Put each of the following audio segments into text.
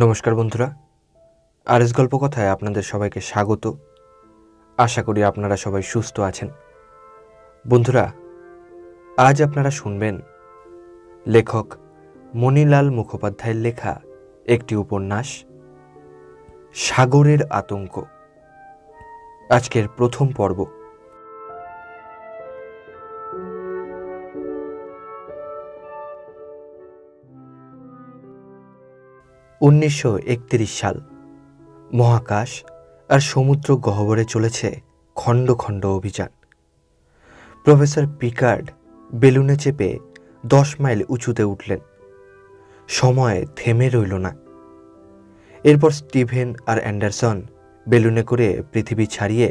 নমস্কার বন্ধুরা, আরএস গল্প কথায় আপনাদের সবাইকে স্বাগত। আশা করি আপনারা সবাই সুস্থ আছেন। বন্ধুরা, আজ আপনারা শুনবেন লেখক মণিলাল মুখোপাধ্যায়ের লেখা একটি উপন্যাস, সাগরের আতঙ্ক। আজকের প্রথম পর্ব। 1931 সাল। মহাকাশ আর সমুদ্র গহ্বরে চলেছে খণ্ড খণ্ড অভিযান। প্রফেসর পিকার্ড বেলুনে চেপে 10 মাইল উঁচুতে উঠলেন। সময় থেমে রইল না। এরপর স্টিভেন আর অ্যান্ডারসন বেলুনে করে পৃথিবী ছাড়িয়ে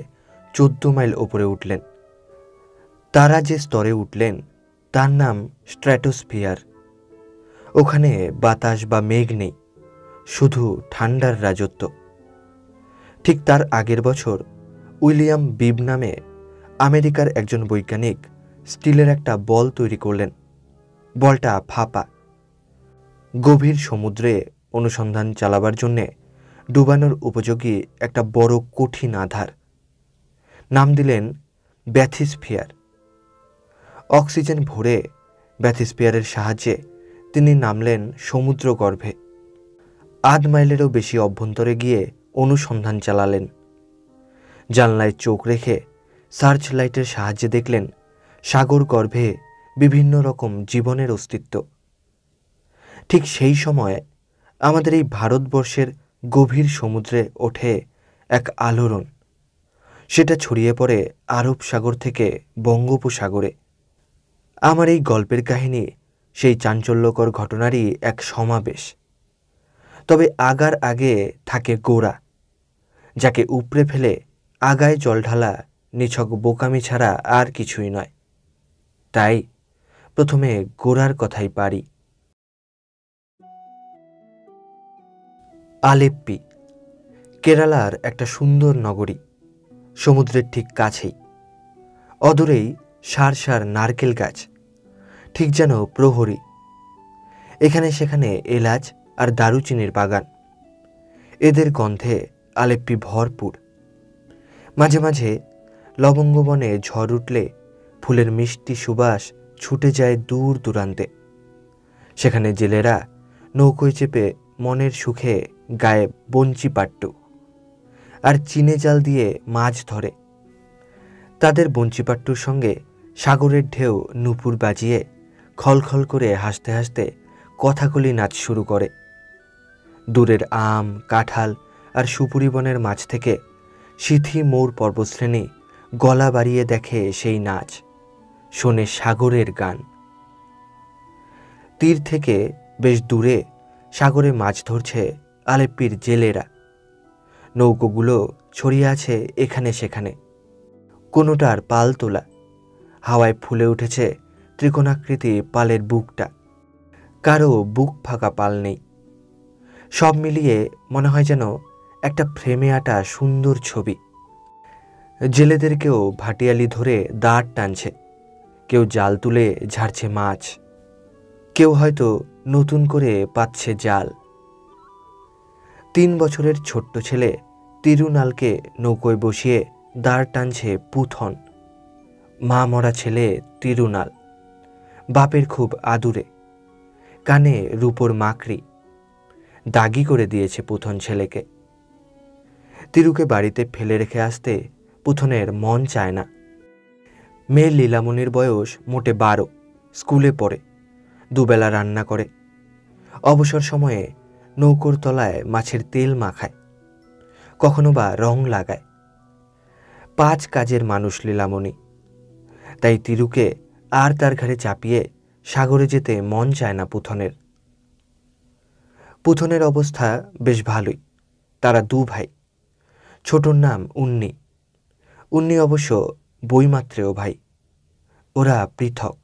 14 মাইল ওপরে উঠলেন। তারা যে স্তরে উঠলেন তার নাম স্ট্র্যাটোস্ফিয়ার। ওখানে বাতাস বা মেঘ নেই, শুধু ঠান্ডার রাজত্ব। ঠিক তার আগের বছর উইলিয়াম বিব নামে আমেরিকার একজন বৈজ্ঞানিক স্টিলের একটা বল তৈরি করলেন। বলটা ফাঁপা। গভীর সমুদ্রে অনুসন্ধান চালাবার জন্যে ডুবানোর উপযোগী একটা বড় কঠিন আধার। নাম দিলেন ব্যাথিস্ফিয়ার। অক্সিজেন ভরে ব্যাথিস্ফিয়ারের সাহায্যে তিনি নামলেন সমুদ্র গর্ভে। 8 মাইলেরও বেশি অভ্যন্তরে গিয়ে অনুসন্ধান চালালেন। জানলায় চোখ রেখে সার্চ লাইটের সাহায্যে দেখলেন সাগর গর্ভে বিভিন্ন রকম জীবনের অস্তিত্ব। ঠিক সেই সময় আমাদের এই ভারতবর্ষের গভীর সমুদ্রে ওঠে এক আলোড়ন। সেটা ছড়িয়ে পড়ে আরব সাগর থেকে বঙ্গোপসাগরে। আমার এই গল্পের কাহিনী সেই চাঞ্চল্যকর ঘটনারই এক সমাবেশ। তবে আগার আগে থাকে গোড়া, যাকে উপড়ে ফেলে আগায় জল ঢালা নিছক বোকামি ছাড়া আর কিছুই নয়। তাই প্রথমে গোড়ার কথাই পারি। আলেপ্পি কেরালার একটা সুন্দর নগরী, সমুদ্রের ঠিক কাছেই। অদূরেই সার সার নারকেল গাছ, ঠিক যেন প্রহরী। এখানে সেখানে এলাচ আর দারুচিনির বাগান। এদের গন্ধে আলেপ্পি ভরপুর। মাঝে মাঝে লবঙ্গবনে ঝড় উঠলে ফুলের মিষ্টি সুবাস ছুটে যায় দূর দূরান্তে। সেখানে জেলেরা নৌকোয় চেপে মনের সুখে গায়ে বঞ্চি পাট্টু আর চিনে জাল দিয়ে মাছ ধরে। তাদের বঞ্চিপাট্টুর সঙ্গে সাগরের ঢেউ নুপুর বাজিয়ে খলখল করে হাসতে হাসতে কথাকলি নাচ শুরু করে। দূরের আম, কাঁঠাল আর সুপুরি বনের মাছ থেকে সিথি মৌর পর্বতশ্রেণী গলা বাড়িয়ে দেখে সেই নাচ, শোনে সাগরের গান। তীর থেকে বেশ দূরে সাগরে মাছ ধরছে আলেপ্পির জেলেরা। নৌকোগুলো ছড়িয়ে আছে এখানে সেখানে, কোনোটার পাল তোলা। হাওয়ায় ফুলে উঠেছে ত্রিকোণাকৃতি পালের বুকটা, কারো বুক ফাঁকা পাল নেই। সব মিলিয়ে মনে হয় যেন একটা ফ্রেমে আঁটা সুন্দর ছবি। জেলেদেরকেও ভাটিয়ালি ধরে দাঁড় টানছে, কেউ জাল তুলে ঝাড়ছে মাছ, কেউ হয়তো নতুন করে পাতছে জাল। 3 বছরের ছোট্ট ছেলে তিরুনালকে নৌকোয় বসিয়ে দাঁড় টানছে পুথন। মা মরা ছেলে তিরুনাল, বাপের খুব আদুরে, কানে রূপোর মাকড়ি। দাগি করে দিয়েছে পুথন ছেলেকে। তিরুকে বাড়িতে ফেলে রেখে আসতে পুথনের মন চায় না। মেয়ে লীলামণির বয়স মোটে 12, স্কুলে পড়ে, দুবেলা রান্না করে। অবসর সময়ে নৌকোর তলায় মাছের তেল মাখায়, কখনো বা রং লাগায়। 5 কাজের মানুষ লীলামণি। তাই তিরুকে আর তার ঘাড়ে চাপিয়ে সাগরে যেতে মন চায় না পুথনের। পুথনের অবস্থা বেশ ভালোই। তারা 2 ভাই। ছোটর নাম উন্নি। উন্নি অবশ্য বইমাত্রেও ভাই। ওরা পৃথক।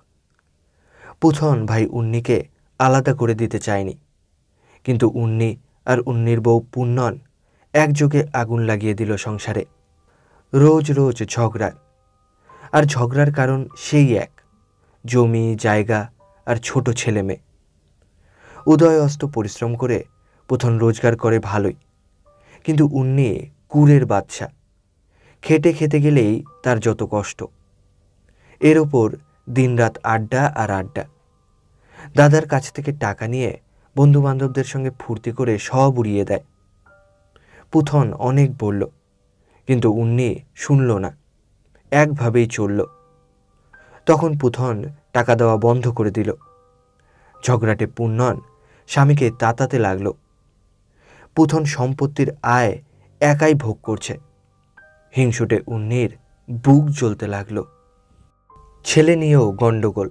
পুথন ভাই উন্নিকে আলাদা করে দিতে চায়নি, কিন্তু উন্নি আর উন্নির বউ পুন্নন একযোগে আগুন লাগিয়ে দিল সংসারে। রোজ রোজ ঝগড়া, আর ঝগড়ার কারণ সেই এক, জমি জায়গা আর ছোট ছেলে মেয়ে। উদয় অস্ত পরিশ্রম করে পুথন রোজগার করে ভালোই, কিন্তু উন্নি কুড়ের বাচ্চা। খেটে খেতে গেলেই তার যত কষ্ট। এর ওপর দিনরাত আড্ডা আর আড্ডা। দাদার কাছ থেকে টাকা নিয়ে বন্ধুবান্ধবদের সঙ্গে ফুর্তি করে সব উড়িয়ে দেয়। পুথন অনেক বলল, কিন্তু উন্নি শুনল না, একভাবেই চলল। তখন পুথন টাকা দেওয়া বন্ধ করে দিল। ঝগড়াটে পুণ্যন স্বামীকে তাতাতে লাগল। পুথন সম্পত্তির আয় একাই ভোগ করছে। হিংসুটে উন্নির বুক জ্বলতে লাগল। ছেলে নিয়েও গণ্ডগোল।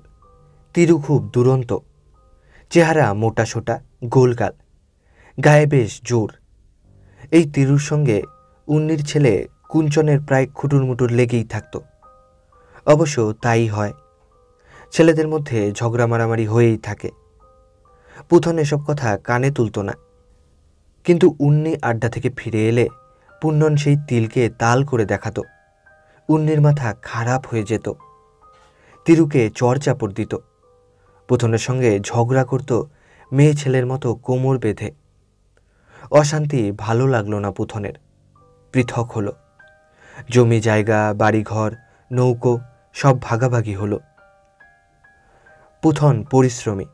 তিরু খুব দুরন্ত, চেহারা মোটাসোটা, গোলগাল, গায়ে বেশ জোর। এই তিরুর সঙ্গে উন্নির ছেলে কুঞ্চনের প্রায় খুটুরমুটুর লেগেই থাকত। অবশ্য তাই হয়, ছেলেদের মধ্যে ঝগড়া মারামারি হয়েই থাকে। পুথন এসব কথা কানে তুলত না, কিন্তু উন্নি আড্ডা থেকে ফিরে এলে পুণ্যন সেই তিলকে তাল করে দেখাত। উন্নির মাথা খারাপ হয়ে যেত। তিরুকে চর চাপড় দিত। পুথনের সঙ্গে ঝগড়া করত মেয়ে ছেলের মতো কোমর বেঁধে। অশান্তি ভালো লাগলো না পুথনের। পৃথক হলো। জমি জায়গা, বাড়িঘর, নৌকো সব ভাগাভাগি হলো। পুথন পরিশ্রমী।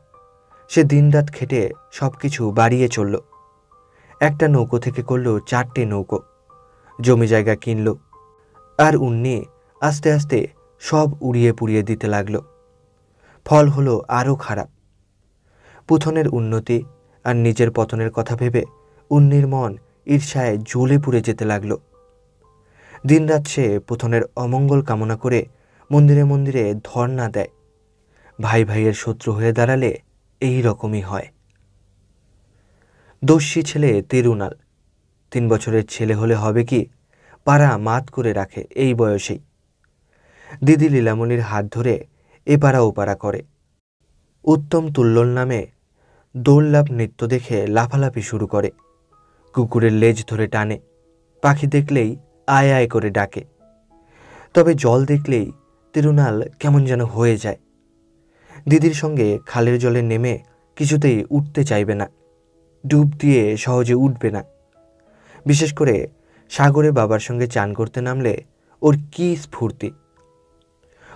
সে দিনরাত খেটে সব কিছু বাড়িয়ে চলল। একটা নৌকো থেকে করল 4টে নৌকো, জমি জায়গা কিনল। আর উন্নি আস্তে আস্তে সব উড়িয়ে পুড়িয়ে দিতে লাগল। ফল হলো আরও খারাপ। পুথনের উন্নতি আর নিজের পতনের কথা ভেবে উন্নির মন ঈর্ষায় জ্বলে পুড়ে যেতে লাগল। দিনরাত সে পুথনের অমঙ্গল কামনা করে মন্দিরে মন্দিরে ধর্ণা দেয়। ভাই ভাইয়ের শত্রু হয়ে দাঁড়ালে এই রকমই হয়। দস্যি ছেলে তিরুনাল। 3 বছরের ছেলে হলে হবে কি, পাড়া মাত করে রাখে এই বয়সেই। দিদি লীলামণির হাত ধরে এপাড়া ওপাড়া করে। উত্তম তুল্যল নামে দোললাভ নৃত্য দেখে লাফালাফি শুরু করে। কুকুরের লেজ ধরে টানে। পাখি দেখলেই আয় আয় করে ডাকে। তবে জল দেখলেই তিরুনাল কেমন যেন হয়ে যায়। দিদির সঙ্গে খালের জলে নেমে কিছুতেই উঠতে চাইবে না। ডুব দিয়ে সহজে উঠবে না। বিশেষ করে সাগরে বাবার সঙ্গে চান করতে নামলে ওর কী স্ফূর্তি।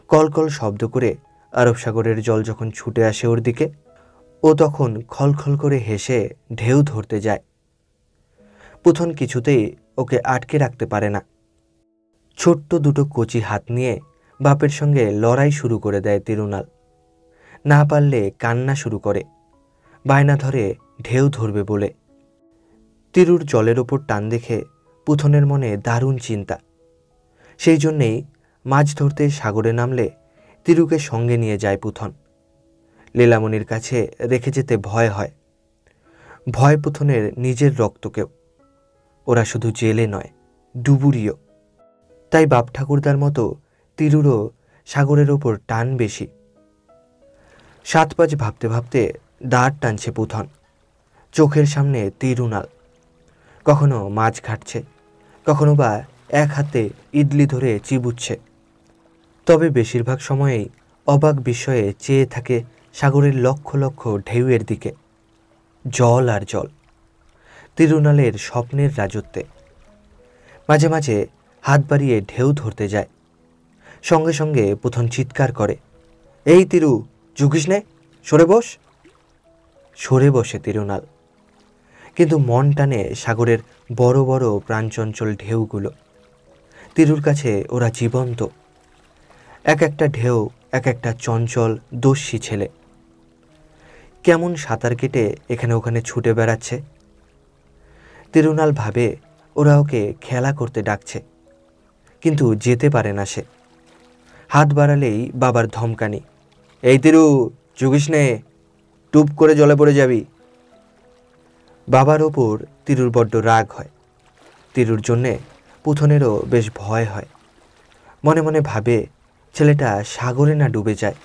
কলকল শব্দ করে আরব সাগরের জল যখন ছুটে আসে ওর দিকে, ও তখন খলখল করে হেসে ঢেউ ধরতে যায়। পুথন কিছুতেই ওকে আটকে রাখতে পারে না। ছোট্ট দুটো কচি হাত নিয়ে বাপের সঙ্গে লড়াই শুরু করে দেয় তিরুনাল। না পারলে কান্না শুরু করে, বায়না ধরে ঢেউ ধরবে বলে। তিরুর জলের ওপর টান দেখে পুথনের মনে দারুণ চিন্তা। সেই জন্যেই মাছ ধরতে সাগরে নামলে তিরুকে সঙ্গে নিয়ে যায় পুথন। লীলামণির কাছে রেখে যেতে ভয় হয়। ভয় পুথনের নিজের রক্তকেও। ওরা শুধু জেলে নয়, ডুবুরিও। তাই বাপ ঠাকুরদার মতো তিরুরও সাগরের ওপর টান বেশি। 7 পাঁচ ভাবতে ভাবতে দাঁড় টানছে পুথন। চোখের সামনে তিরুনাল কখনো মাছ ঘাটছে, কখনো বা এক হাতে ইডলি ধরে চিবুচ্ছে। তবে বেশিরভাগ সময়েই অবাক বিস্ময়ে চেয়ে থাকে সাগরের লক্ষ লক্ষ ঢেউয়ের দিকে। জল আর জল, তিরুনালের স্বপ্নের রাজত্বে। মাঝে মাঝে হাত বাড়িয়ে ঢেউ ধরতে যায়। সঙ্গে সঙ্গে পুথন চিৎকার করে, এই তিরু, ঝুঁকিস নে, সরে বস। সরে বসে তিরুনাল, কিন্তু মন টানে সাগরের বড় বড় প্রাণচঞ্চল ঢেউগুলো। তিরুর কাছে ওরা জীবন্ত। এক একটা ঢেউ এক একটা চঞ্চল দস্যি ছেলে। কেমন সাঁতার কেটে এখানে ওখানে ছুটে বেড়াচ্ছে। তিরুনাল ভাবে ওরা ওকে খেলা করতে ডাকছে, কিন্তু যেতে পারে না সে। হাত বাড়ালেই বাবার ধমকানি, এই তিরু, ঝুঁকিস নে, টুপ করে জলে পড়ে যাবি। বাবার ওপর তিরুর বড্ড রাগ হয়। তিরুর জন্যে পুথনেরও বেশ ভয় হয়। মনে মনে ভাবে ছেলেটা সাগরে না ডুবে যায়।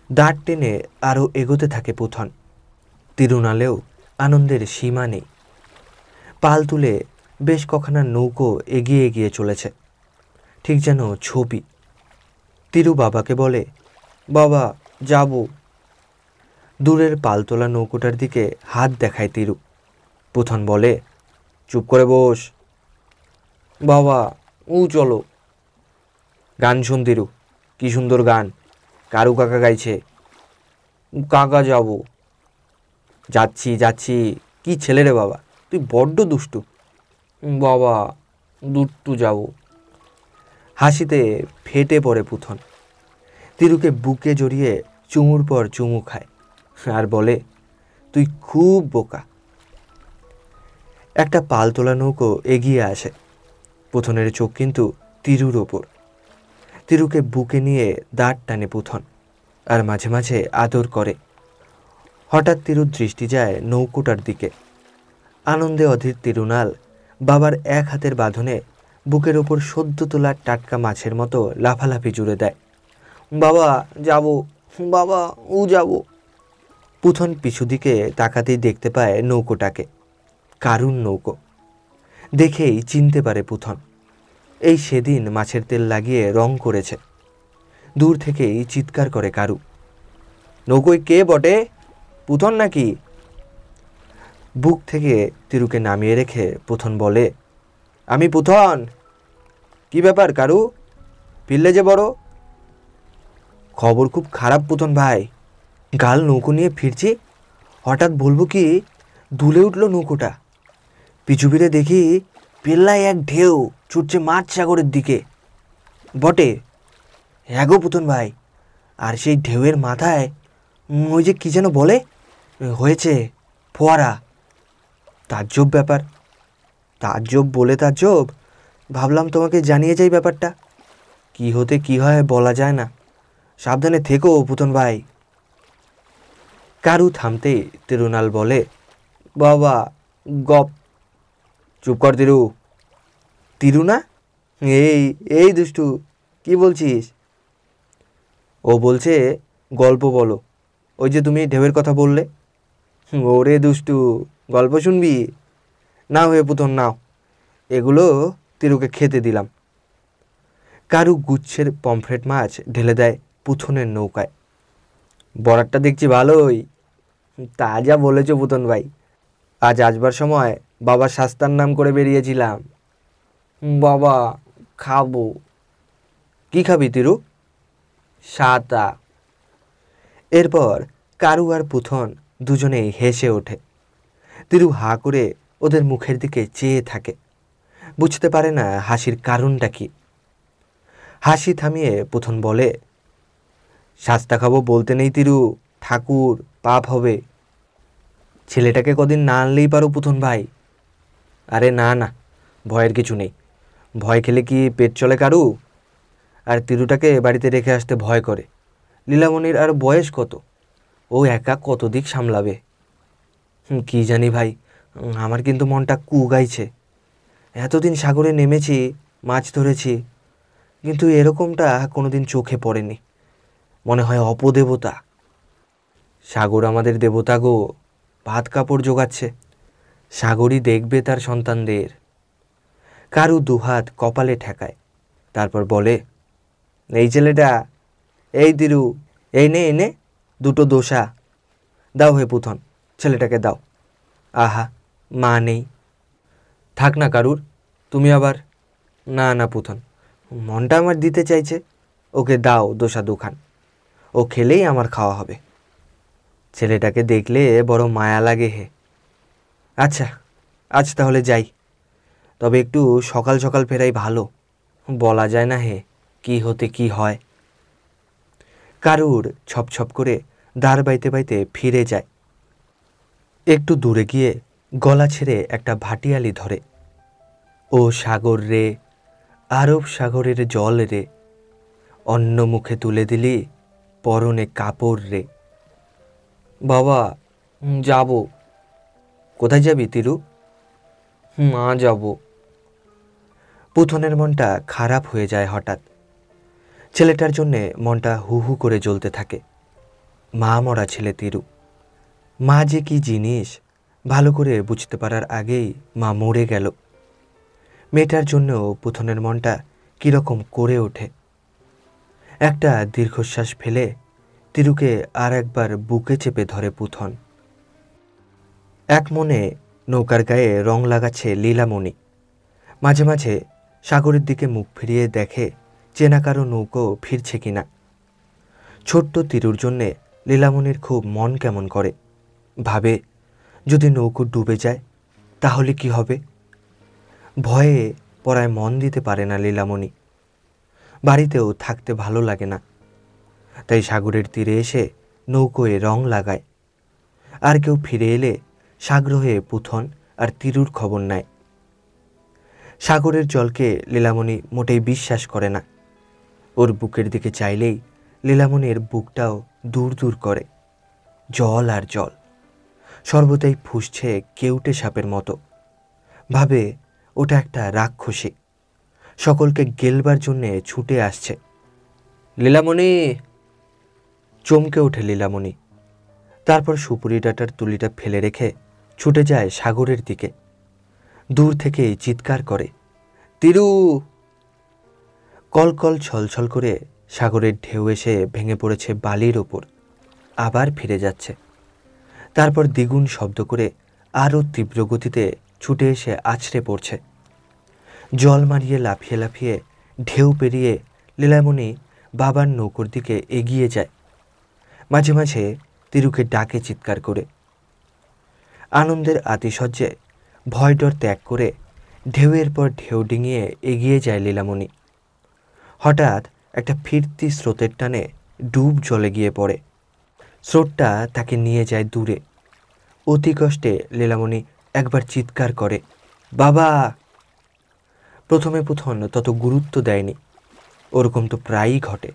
দাঁড় টেনে আরও এগোতে থাকে পুথন। তিরুনালেও আনন্দের সীমা নেই। পাল তুলে বেশ কখানা নৌকো এগিয়ে এগিয়ে চলেছে, ঠিক যেন ছবি। তিরু বাবাকে বলে, বাবা যাব। দূরের পালতোলা নৌকোটার দিকে হাত দেখায় তিরু। পুথন বলে, চুপ করে বস। বাবা, ও চলো। গান শোন তিরু, কি সুন্দর গান, কারু কাকা গাইছে। কাকা যাব। যাচ্ছি যাচ্ছি। কি ছেলে রে বাবা, তুই বড্ড দুষ্টু। বাবা, দুষ্টু যাব। হাসিতে ফেটে পড়ে পুথন। তিরুকে বুকে জড়িয়ে চুমুর পর চুমু খায় আর বলে, তুই খুব বোকা। একটা পালতোলা নৌকো এগিয়ে আসে। পুথনের চোখ কিন্তু তিরুর ওপর। তিরুকে বুকে নিয়ে দাঁড় টানে পুথন আর মাঝে মাঝে আদর করে। হঠাৎ তিরুর দৃষ্টি যায় নৌকোটার দিকে। আনন্দে অধীর তিরুনাল বাবার এক হাতের বাঁধনে বুকের ওপর সদ্য তোলা টাটকা মাছের মতো লাফালাফি জুড়ে দেয়। বাবা যাব, বাবা ও যাব। পুথন পিছু দিকে তাকাতেই দেখতে পায় নৌকোটাকে, কারুর নৌকো। দেখেই চিনতে পারে পুথন, এই সেদিন মাছের তেল লাগিয়ে রং করেছে। দূর থেকেই চিৎকার করে কারু, নৌকোয় কে বটে, পুথন নাকি? বুক থেকে তিরুকে নামিয়ে রেখে পুথন বলে, আমি পুথন। কি ব্যাপার কারু, ফিরলে যে বড়? খবর খুব খারাপ পুথন ভাই। কাল নৌকো নিয়ে ফিরছি, হঠাৎ বলবো কি দুলে উঠল নৌকোটা। পিছু ফিরে দেখি পেল্লায় এক ঢেউ ছুটছে মাছ সাগরের দিকে। বটে, হ্যাঁ গো পুথন ভাই, আর সেই ঢেউয়ের মাথায় ওই যে কী যেন বলে, হয়েছে ফোয়ারা। তাজ্জব ব্যাপার। তাজ্জব বলে তাজ্জব, ভাবলাম তোমাকে জানিয়ে যাই ব্যাপারটা। কি হতে কি হয় বলা যায় না, সাবধানে থেকো পুথন ভাই। কারু থামতেই তিরুনাল বলে, বাবা গপ। চুপ কর তিরু। তিরু না, এই এই দুষ্টু, কি বলছিস? ও বলছে গল্প বলো, ওই যে তুমি ঢেউয়ের কথা বললে। ওরে দুষ্টু, গল্প শুনবি? নাও হে পুথন নাও, এগুলো তিরুকে খেতে দিলাম। কারু গুচ্ছের পমফ্রেট মাছ ঢেলে দেয় পুথনের নৌকায়। বরাতটা দেখছি ভালোই। তা যা বলেছ পুথন ভাই, আজ আসবার সময় বাবার শাস্তার নাম করে বেরিয়েছিলাম। বাবা খাবো। কি খাবি তিরু? সাতা। এরপর কারু আর পুথন দুজনেই হেসে ওঠে। তিরু হাঁ করে ওদের মুখের দিকে চেয়ে থাকে, বুঝতে পারে না হাসির কারণটা কি। হাসি থামিয়ে পুথন বলে, শাস্তা খাবো বলতে নেই তিরু, ঠাকুর পাপ হবে। ছেলেটাকে কদিন না আনলেই পারো পুথন ভাই। আরে না না, ভয়ের কিছু নেই। ভয় খেলে কি পেট চলে কারু? আর তিরুটাকে বাড়িতে রেখে আসতে ভয় করে। লীলামণির আর বয়স কত, ও একা কত দিক সামলাবে। কি জানি ভাই, আমার কিন্তু মনটা কু গাইছে। এতদিন সাগরে নেমেছি, মাছ ধরেছি, কিন্তু এরকমটা কোনোদিন চোখে পড়েনি। মনে হয় অপদেবতা। সাগর আমাদের দেবতা গো, ভাত কাপড় জোগাচ্ছে। সাগরই দেখবে তার সন্তানদের। কারু দুহাত কপালে ঠেকায়, তারপর বলে, এই ছেলেটা, এই তিরু, এই নে এনে দুটো দোসা দাও হে পুথন, ছেলেটাকে দাও। আহা, মা নেই। থাক না কারুর, তুমি আবার। না না পুথন, মনটা আমার দিতে চাইছে, ওকে দাও দোসা দুখান, ও খেলেই আমার খাওয়া হবে। ছেলেটাকে দেখলে বড় মায়া লাগে হে। আচ্ছা, আজ তাহলে যাই, তবে একটু সকাল সকাল ফেরাই ভালো, বলা যায় না হে কি হতে কি হয়। কারুর ছপছপ করে দাঁড় বাইতে বাইতে ফিরে যায়। একটু দূরে গিয়ে গলা ছেড়ে একটা ভাটিয়ালি ধরে, ও সাগর রে, আরব সাগরের জল রে, অন্য মুখে তুলে দিলি পরনে কাপড় রে। বাবা যাব। কোথায় যাবি তিরু? মা যাব। পুথনের মনটা খারাপ হয়ে যায় হঠাৎ। ছেলেটার জন্যে মনটা হু হু করে জ্বলতে থাকে। মা মরা ছেলে তিরু। মা যে কি জিনিস ভালো করে বুঝতে পারার আগেই মা মরে গেল। মেয়েটার জন্যও পুথনের মনটা কীরকম করে ওঠে। একটা দীর্ঘশ্বাস ফেলে তিরুকে আর একবার বুকে চেপে ধরে পুথন। এক মনে নৌকার গায়ে রং লাগাচ্ছে লীলামণি। মাঝে মাঝে সাগরের দিকে মুখ ফিরিয়ে দেখে চেনা কারো নৌকো ফিরছে কিনা। ছোট্ট তিরুর জন্যে লীলামণির খুব মন কেমন করে। ভাবে, যদি নৌকো ডুবে যায় তাহলে কি হবে। ভয়ে পড়ায় মন দিতে পারে না লীলামণি। বাড়িতেও থাকতে ভালো লাগে না, তাই সাগরের তীরে এসে নৌকোয় রং লাগায়। আর কেউ ফিরে এলে সাগ্রহে পুথন আর তিরুর খবর নেয়। সাগরের জলকে লীলামণি মোটেই বিশ্বাস করে না। ওর বুকের দিকে চাইলেই লীলামণির বুকটাও দূর দূর করে। জল আর জল, সর্বদাই ফুসছে কেউটে সাপের মতো। ভাবে ওটা একটা রাক্ষসী, সকলকে গেলবার জন্যে ছুটে আসছে। লীলামণি! চমকে ওঠে লীলামণি। তারপর সুপুরি ডাঁটার তুলিটা ফেলে রেখে ছুটে যায় সাগরের দিকে। দূর থেকে চিৎকার করে, তিরু! কলকল ছলছল করে সাগরের ঢেউ এসে ভেঙে পড়েছে বালির ওপর, আবার ফিরে যাচ্ছে। তারপর দ্বিগুণ শব্দ করে আরও তীব্র গতিতে ছুটে এসে আছড়ে পড়ছে। জল মারিয়ে লাফিয়ে লাফিয়ে ঢেউ পেরিয়ে লীলামণি বাবার নৌকোর দিকে এগিয়ে যায়। মাঝে মাঝে তিরুকে ডাকে চিৎকার করে। আনন্দের আতিশয্যে ভয় ডর ত্যাগ করে ঢেউয়ের পর ঢেউ ডিঙিয়ে এগিয়ে যায় লীলামণি। হঠাৎ একটা ফিরতি স্রোতের টানে ডুব জলে গিয়ে পড়ে। স্রোতটা তাকে নিয়ে যায় দূরে। অতি কষ্টে লীলামণি একবার চিৎকার করে, বাবা! প্রথমে পুথন তত গুরুত্ব দেয়নি, ওরকম তো প্রায়ই ঘটে।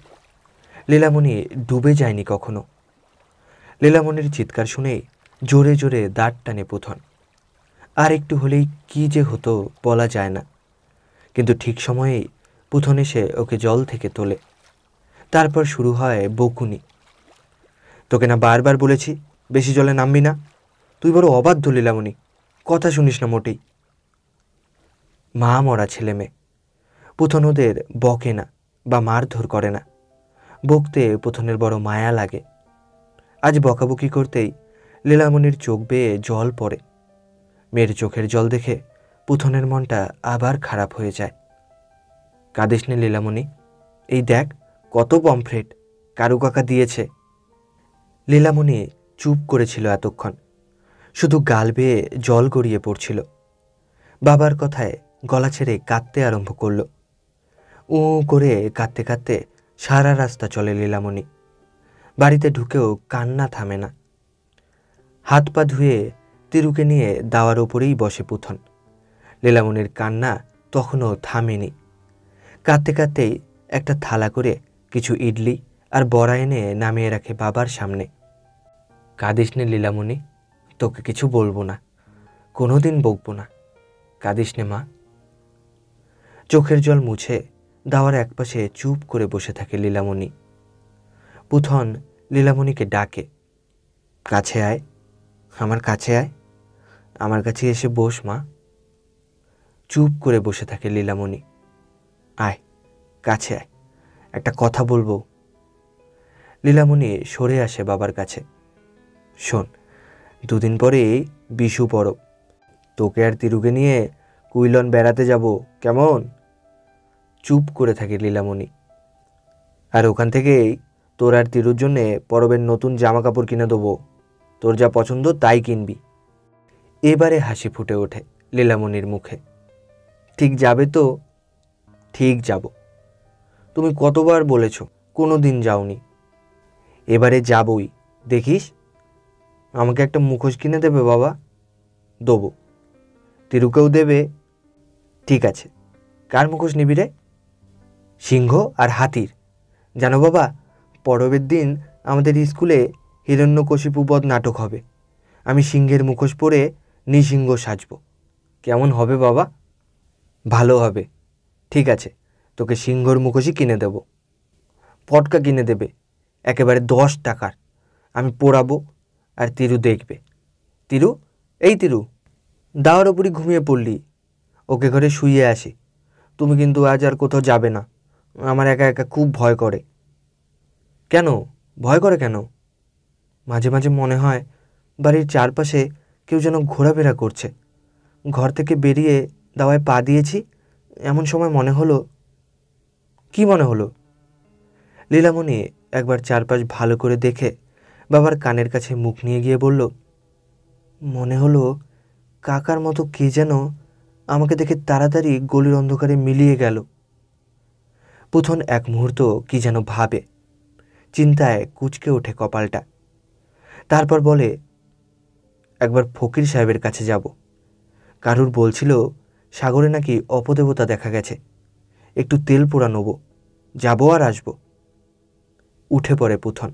লীলামণি ডুবে যায়নি কখনো। লীলামণির চিৎকার শুনেই জোরে জোরে দাঁত টানে পুথন। আর একটু হলেই কি যে হতো বলা যায় না। কিন্তু ঠিক সময়েই পুথন এসে ওকে জল থেকে তোলে। তারপর শুরু হয় বকুনি। তোকে না বারবার বলেছি বেশি জলে নামবি না, তুই বড় অবাধ্য লীলামণি, কথা শুনিস না মোটেই। মা মরা ছেলে মেয়ে, পুথন ওদের বকে না বা মারধর করে না। বকতে পুথনের বড় মায়া লাগে। আজ বকাবকি করতেই লীলামণির চোখ বেয়ে জল পড়ে। মেয়ের চোখের জল দেখে পুথনের মনটা আবার খারাপ হয়ে যায়। কাঁদিস নে লীলামণি, এই দেখ কত পমফ্রেট কারু কাকা দিয়েছে। লীলামণি চুপ করেছিল এতক্ষণ, শুধু গাল বেয়ে জল গড়িয়ে পড়ছিল। বাবার কথায় গলা ছেড়ে কাঁদতে আরম্ভ করল। উ করে কাঁদতে কাঁদতে সারা রাস্তা চলে লীলামণি। বাড়িতে ঢুকেও কান্না থামে না। হাত পা ধুয়ে তিরুকে নিয়ে দাওয়ার ওপরেই বসে পুথন। লীলামণির কান্না তখনও থামেনি। কাঁদতে কাঁদতেই একটা থালা করে কিছু ইডলি আর বড়া এনে নামিয়ে রাখে বাবার সামনে। কাঁদিস নে লীলামণি, তোকে কিছু বলবো না, কোনোদিন বকবো না, কাঁদিস নে মা। চোখের জল মুছে দাওয়ার একপাশে চুপ করে বসে থাকে লীলামণি। পুথন লীলামণিকে ডাকে, কাছে আয়, আমার কাছে আয়, আমার কাছে এসে বস মা। চুপ করে বসে থাকে লীলামণি। আয়, কাছে আয়, একটা কথা বলবো। লীলামণি সরে আসে বাবার কাছে। শোন, দুদিন পরেই বিশু পরব, তোকে আর তিরুকে নিয়ে কুইলন বেড়াতে যাব, কেমন? চুপ করে থাকে লীলামণি। আর ওখান থেকেই তোর আর তিরুর জন্যে পরবের নতুন জামা কাপড় কিনে দেবো, তোর যা পছন্দ তাই কিনবি। এবারে হাসি ফুটে ওঠে লীলামণির মুখে। ঠিক যাবে তো? ঠিক যাব। তুমি কতবার বলেছ, কোনো দিন যাওনি। এবারে যাবই, দেখিস। আমাকে একটা মুখোশ কিনে দেবে বাবা? দেবো। তিরুকেও দেবে? ঠিক আছে। কার মুখোশ নিবি রে? সিংহ আর হাতির। জানো বাবা, পরবের দিন আমাদের স্কুলে হিরণ্যকশিপু বধ নাটক হবে। আমি সিংহের মুখোশ পরে নৃসিংহ সাজব। কেমন হবে বাবা? ভালো হবে। ঠিক আছে, তোকে সিংহর মুখোশই কিনে দেব। পটকা কিনে দেবে, একেবারে 10 টাকার। আমি পোড়াবো আর তিরু দেখবে। তিরু, এই তিরু, দাওয়ার ওপরই ঘুমিয়ে পড়লি, ওকে ঘরে শুইয়ে আসি। তুমি কিন্তু আজ আর কোথাও যাবে না, আমার একা একা খুব ভয় করে। কেন, ভয় করে কেন? মাঝে মাঝে মনে হয় বাড়ির চারপাশে কেউ যেন ঘোরাফেরা করছে। ঘর থেকে বেরিয়ে দাওয়ায় পা দিয়েছি, এমন সময় মনে হলো। কি মনে হলো? লীলামণি একবার চারপাশ ভালো করে দেখে বাবার কানের কাছে মুখ নিয়ে গিয়ে বলল, মনে হলো কাকার মতো কে যেন আমাকে দেখে তাড়াতাড়ি গলির অন্ধকারে মিলিয়ে গেল। পুথন এক মুহূর্ত কি যেন ভাবে, চিন্তায় কুঁচকে ওঠে কপালটা। তারপর বলে, একবার ফকির সাহেবের কাছে যাব। কারুর বলছিল সাগরে নাকি অপদেবতা দেখা গেছে, একটু তেল পোড়া নেব, যাবো আর আসবো। উঠে পড়ে পুথন।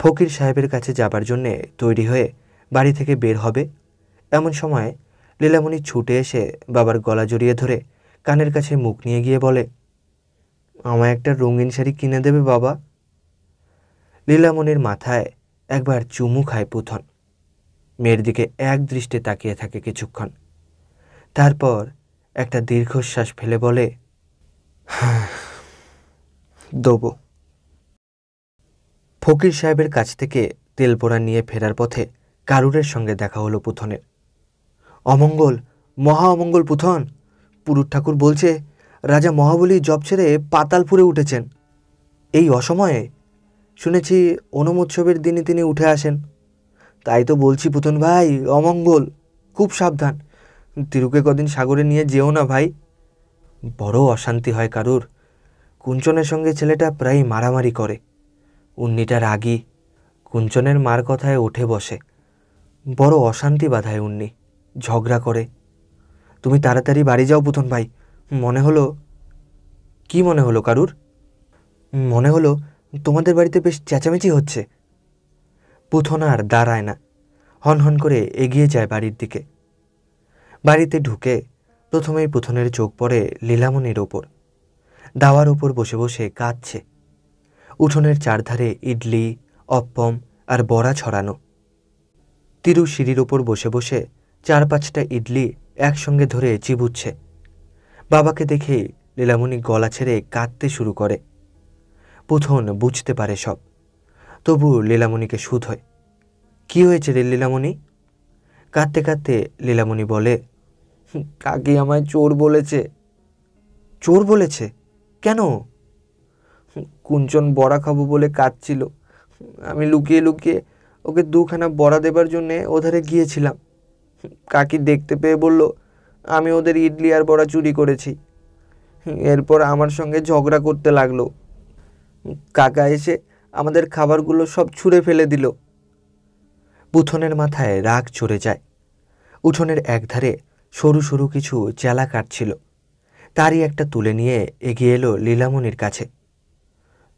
ফকির সাহেবের কাছে যাবার জন্যে তৈরি হয়ে বাড়ি থেকে বের হবে, এমন সময় লীলামণি ছুটে এসে বাবার গলা জড়িয়ে ধরে কানের কাছে মুখ নিয়ে গিয়ে বলে, আমায় একটা রঙিন শাড়ি কিনে দেবে বাবা? লীলামণির মাথায় একবার চুমু খায় পুথন। মেয়ের দিকে এক দৃষ্টে তাকিয়ে থাকে কিছুক্ষণ। তারপর একটা দীর্ঘশ্বাস ফেলে বলে, দেবো। ফকির সাহেবের কাছ থেকে তেল পোড়া নিয়ে ফেরার পথে কারুরের সঙ্গে দেখা হলো পুথনের। অমঙ্গল, মহা অমঙ্গল পুথন, পুরুত ঠাকুর বলছে রাজা মহাবলী জব ছেড়ে পাতালপুরে উঠেছেন। এই অসময়ে শুনেছি ওনমোৎসবের দিনই তিনি উঠে আসেন। তাই তো বলছি পুথন ভাই, অমঙ্গল, খুব সাবধান। তিরুকে কদিন সাগরে নিয়ে যেও না ভাই। বড় অশান্তি হয় কারুর। কুঞ্চনের সঙ্গে ছেলেটা প্রায় মারামারি করে। উন্নিটা রাগী, কুঞ্চনের মার কথায় উঠে বসে। বড় অশান্তি বাধায় উন্নি, ঝগড়া করে। তুমি তাড়াতাড়ি বাড়ি যাও পুথন ভাই। মনে হলো। কি মনে হলো কারুর? মনে হলো তোমাদের বাড়িতে বেশ চেঁচামেচি হচ্ছে। পুথন আর দাঁড়ায় না, হনহন করে এগিয়ে যায় বাড়ির দিকে। বাড়িতে ঢুকে প্রথমেই পুথনের চোখ পড়ে লীলামণির ওপর। দাওয়ার ওপর বসে বসে কাঁদছে। উঠোনের চারধারে ইডলি, অপ্পম আর বড়া ছড়ানো। তিরু সিঁড়ির ওপর বসে বসে 4-5টা ইডলি একসঙ্গে ধরে চিবুচ্ছে। বাবাকে দেখে লীলামণি গলা ছেড়ে কাঁদতে শুরু করে। পুথন বুঝতে পারে সব, তবু লীলামণিকে শুধোয়। কি হয়েছে রে লীলামণি? কাঁদতে কাঁদতে লীলামণি বলে, কাকি আমায় চোর বলেছে। চোর বলেছে? কেন? কুঞ্চন বড়া খাবো বলে কাঁদছিল। আমি লুকিয়ে লুকিয়ে ওকে 2খানা বড়া দেবার জন্যে ওধারে গিয়েছিলাম। কাকি দেখতে পেয়ে বলল আমি ওদের ইডলি আর বড়া চুরি করেছি। এরপর আমার সঙ্গে ঝগড়া করতে লাগলো। কাকা এসে আমাদের খাবারগুলো সব ছুঁড়ে ফেলে দিল। পুথনের মাথায় রাগ চড়ে যায়। উঠোনের একধারে সরু সরু কিছু চেলা কাটছিল, তারই একটা তুলে নিয়ে এগিয়ে এলো লীলামণির কাছে।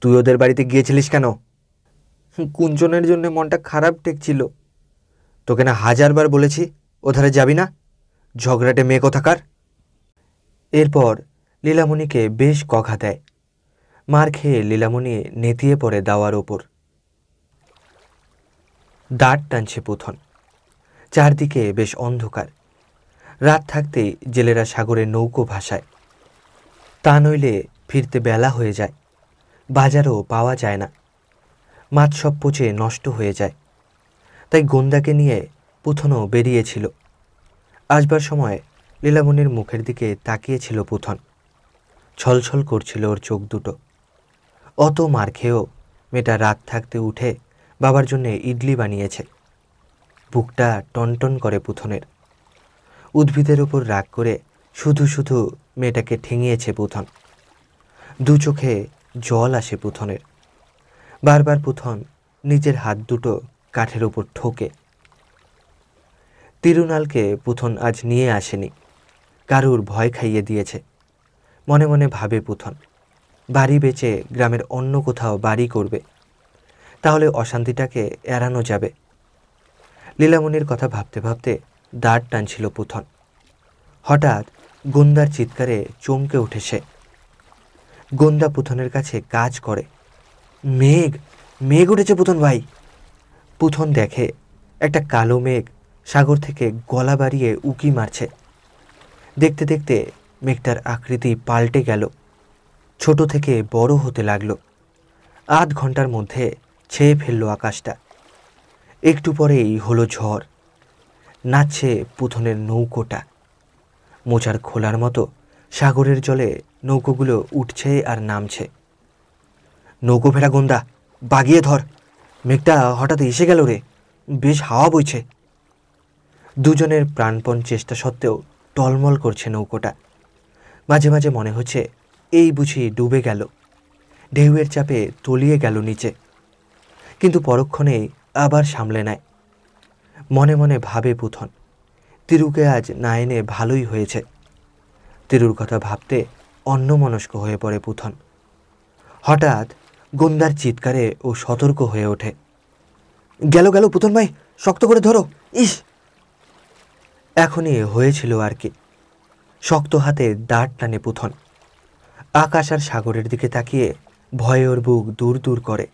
তুই ওদের বাড়িতে গিয়েছিলিস কেন? কুঞ্চনের জন্য মনটা খারাপ ঠেকছিল। তোকে না 1000বার বলেছি ওধারে যাবি না, ঝগড়াটে মেয়ে কোথাকার। এরপর লীলামণিকে বেশ কঘা দেয়। মার খেয়ে লীলামণি নেতিয়ে পড়ে দাওয়ার ওপর। দাঁড় টানছে পুথন। চারদিকে বেশ অন্ধকার। রাত থাকতেই জেলেরা সাগরে নৌকো ভাসায়। তা নইলে ফিরতে বেলা হয়ে যায়, বাজারও পাওয়া যায় না। মাছ সব পচে নষ্ট হয়ে যায়। তাই গোন্দাকে নিয়ে পুথনও বেরিয়েছিল। আসবার সময় লীলামণির মুখের দিকে তাকিয়েছিল পুথন। ছলছল করছিল ওর চোখ দুটো। অত মার খেয়েও মেয়েটা রাত থাকতে উঠে বাবার জন্যে ইডলি বানিয়েছে। বুকটা টনটন করে পুথনের। উদ্ভিদের ওপর রাগ করে শুধু শুধু মেয়েটাকে ঠেঙিয়েছে পুথন। 2 চোখে জল আসে পুথনের। বারবার পুথন নিজের হাত দুটো কাঠের ওপর ঠোকে। তিরুনালকে পুথন আজ নিয়ে আসেনি, কারুর ভয় খাইয়ে দিয়েছে। মনে মনে ভাবে পুথন, বাড়ি বেচে গ্রামের অন্য কোথাও বাড়ি করবে, তাহলে অশান্তিটাকে এড়ানো যাবে। লীলামণির কথা ভাবতে ভাবতে দাঁড় টানছিল পুথন। হঠাৎ গোন্দার চিৎকারে চমকে উঠে সে। গোন্দা পুথনের কাছে কাজ করে। মেঘ, মেঘ উঠেছে পুথন ভাই। পুথন দেখে একটা কালো মেঘ সাগর থেকে গলা বাড়িয়ে উকি মারছে। দেখতে দেখতে মেঘটার আকৃতি পাল্টে গেল, ছোট থেকে বড় হতে লাগলো। 8 ঘন্টার মধ্যে ছেয়ে ফেলল আকাশটা। একটু পরেই হলো ঝড়। নাচছে পুথনের নৌকোটা। মোচার খোলার মতো সাগরের জলে নৌকোগুলো উঠছে আর নামছে। নৌকো ফেরা গন্দা, বাগিয়ে ধর, মেঘটা হঠাৎ এসে গেল রে, বেশ হাওয়া বইছে। দুজনের প্রাণপণ চেষ্টা সত্ত্বেও টলমল করছে নৌকোটা। মাঝে মাঝে মনে হচ্ছে এই বুঝি ডুবে গেল, ঢেউয়ের চাপে তলিয়ে গেল নিচে। কিন্তু পরক্ষণেই আবার সামলে নেয়। মনে মনে ভাবে পুথন, তিরুকে আজ না এনে ভালোই হয়েছে। তিরুর কথা ভাবতে অন্যমনস্ক হয়ে পড়ে পুথন। হঠাৎ গন্দার চিৎকারে ও সতর্ক হয়ে ওঠে। গেল গেল পুথন ভাই, শক্ত করে ধরো, ইস! এখনই হয়েছিল আর কি। শক্ত হাতে দাঁড় টানে পুথন। আকাশ আর সাগরের দিকে তাকিয়ে ভয়ে ওর বুক দূর দূর করে।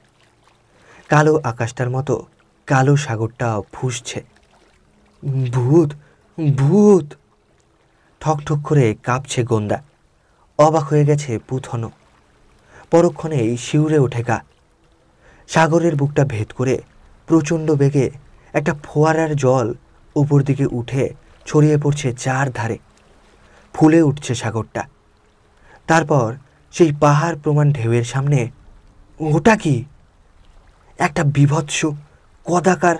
কালো আকাশটার মতো কালো সাগরটা ফুঁসছে। ভূত, ভূত! ঠকঠক করে কাঁপছে গন্দা। অবাক হয়ে গেছে পুথনও। পরক্ষণেই শিউরে ওঠে গা। সাগরের বুকটা ভেদ করে প্রচণ্ড বেগে একটা ফোয়ারার জল উপর দিকে উঠে ছড়িয়ে পড়ছে চারধারে। ফুলে উঠছে সাগরটা। তারপর সেই পাহাড় প্রমাণ ঢেউয়ের সামনে ওটা কি? একটা বীভৎস কদাকার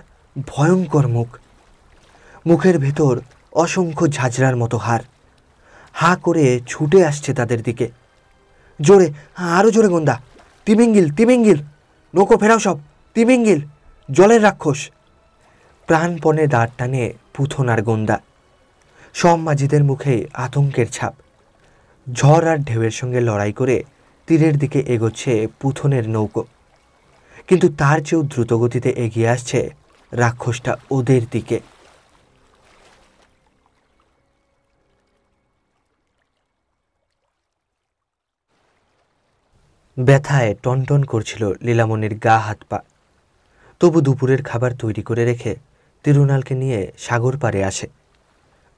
ভয়ঙ্কর মুখ। মুখের ভেতর অসংখ্য ঝাঁঝরার মতো হাড়। হাঁ করে ছুটে আসছে তাদের দিকে। জোরে, আরো জোরে গন্দা! তিমিঙ্গিল, তিমিঙ্গিল! নৌকো ফেরাও সব, তিমিঙ্গিল, জলের রাক্ষস! প্রাণপণে দাঁড় টানে পুথন আর গন্দা। সব মাঝিদের মুখে আতঙ্কের ছাপ। ঝড় আর ঢেউয়ের সঙ্গে লড়াই করে তীরের দিকে এগোচ্ছে পুথনের নৌকো। কিন্তু তার চেয়েও দ্রুতগতিতে এগিয়ে আসছে রাক্ষসটা ওদের দিকে। ব্যথায় টনটন করছিল লীলামণির গা হাত পা। তবু দুপুরের খাবার তৈরি করে রেখে তিরুনালকে নিয়ে সাগর পাড়ে আসে।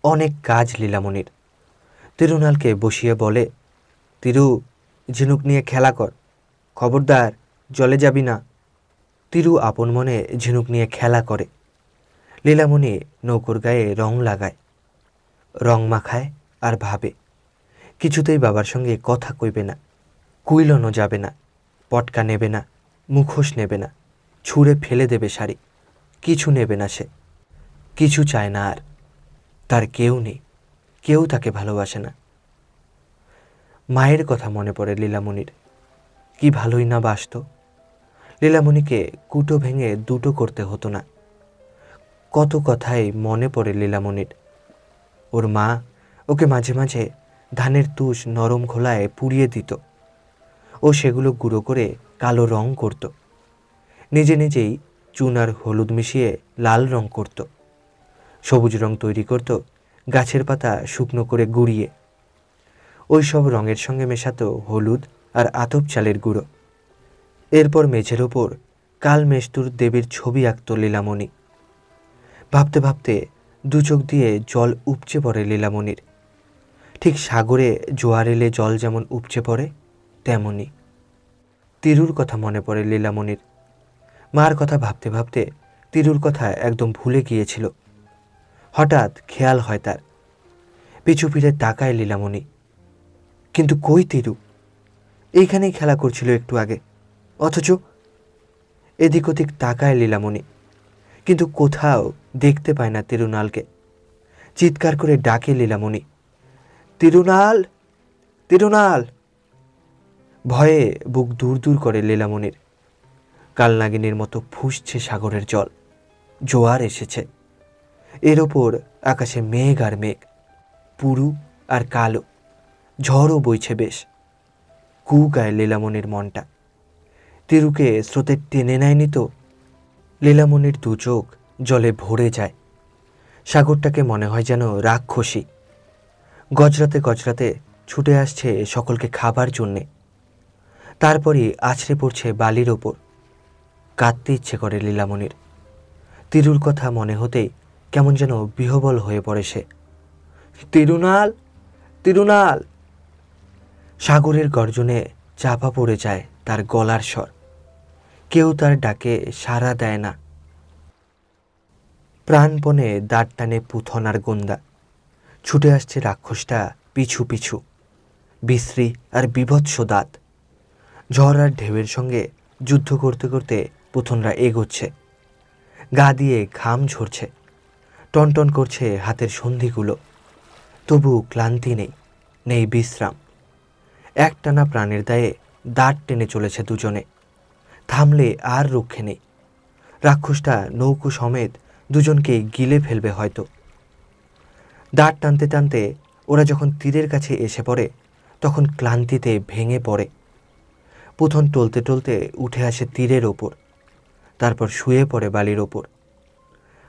অনেক কাজ লীলামণির। তিরুনালকে বসিয়ে বলে, তিরু, ঝিনুক নিয়ে খেলা কর, খবরদার জলে যাবি না। তিরু আপন মনে ঝিনুক নিয়ে খেলা করে। লীলামণি নৌকোর গায়ে রং লাগায়, রং মাখায় আর ভাবে কিছুতেই বাবার সঙ্গে কথা কইবে না, কুইলনও যাবে না, পটকা নেবে না, মুখোশ নেবে না, ছুঁড়ে ফেলে দেবে শাড়ি, কিছু নেবে না সে। কিছু চায় না আর। তার কেউ নেই, কেউ তাকে ভালোবাসে না। মায়ের কথা মনে পড়ে লীলামণির। কি ভালোই না বাসত। লীলামণিকে কুটো ভেঙে দুটো করতে হতো না। কত কথাই মনে পড়ে লীলামণির। ওর মা ওকে মাঝে মাঝে ধানের তুষ নরম খোলায় পুড়িয়ে দিত। ও সেগুলো গুঁড়ো করে কালো রং করত। নিজে নিজেই চুন আর হলুদ মিশিয়ে লাল রং করত। সবুজ রং তৈরি করত গাছের পাতা শুকনো করে গুঁড়িয়ে। ওই সব রঙের সঙ্গে মেশাতো হলুদ আর আতপ চালের গুঁড়ো। এরপর মেঝের ওপর কাল মেস্তুর দেবীর ছবি আঁকত লীলামণি। ভাবতে ভাবতে দু চোখ দিয়ে জল উপচে পড়ে লীলামণির। ঠিক সাগরে জোয়ার এলে জল যেমন উপচে পড়ে তেমনই। তিরুর কথা মনে পড়ে লীলামণির। মার কথা ভাবতে ভাবতে তিরুর কথা একদম ভুলে গিয়েছিল। হঠাৎ খেয়াল হয় তার। পিছু ফিরে তাকায় লীলামণি। কিন্তু কই তিরু? এইখানেই খেলা করছিল একটু আগে, অথচ এদিক ওদিক তাকায় লীলামণি, কিন্তু কোথাও দেখতে পায় না তিরুনালকে। চিৎকার করে ডাকে লীলামণি, তিরুনাল, তিরুনাল! ভয়ে বুক দূর দূর করে লীলামণির। কালনাগিনীর মতো ফুঁসছে সাগরের জল। জোয়ার এসেছে। এর ওপর আকাশে মেঘ আর মেঘ, পুরু আর কালো। ঝড়ও বইছে বেশ। কু গায়ে লীলামণির মনটা। তিরুকে স্রোতে টেনে নেয়নি তো? লীলামণির দু চোখ জলে ভরে যায়। সাগরটাকে মনে হয় যেন রাক্ষসী। গজরাতে গজরাতে ছুটে আসছে সকলকে খাবার জন্যে। তারপরই আছড়ে পড়ছে বালির ওপর। কাঁদতে ইচ্ছে করে লীলামণির। তিরুর কথা মনে হতেই কেমন যেন বিহ্বল হয়ে পড়ে সে। তিরুনাল, তিরুনাল! সাগরের গর্জনে চাপা পড়ে যায় তার গলার স্বর। কেউ তার ডাকে সাড়া দেয় না। প্রাণপণে দাঁড় টানে পুথন আর গোন্দা। ছুটে আসছে রাক্ষসটা পিছু পিছু, বিশ্রী আর বীভৎস দাঁত। ঝড় আর ঢেউয়ের সঙ্গে যুদ্ধ করতে করতে পুথনরা এগোচ্ছে। গা দিয়ে ঘাম ঝরছে, টনটন করছে হাতের সন্ধিগুলো। তবু ক্লান্তি নেই, নেই বিশ্রাম। একটানা প্রাণের দায়ে দাঁড় টেনে চলেছে দুজনে। থামলে আর রক্ষে নেই। রাক্ষসটা নৌকো সমেত দুজনকে গিলে ফেলবে হয়তো। দাঁড় টানতে টানতে ওরা যখন তীরের কাছে এসে পড়ে তখন ক্লান্তিতে ভেঙে পড়ে। পুথন টলতে টলতে উঠে আসে তীরের ওপর, তারপর শুয়ে পড়ে বালির ওপর।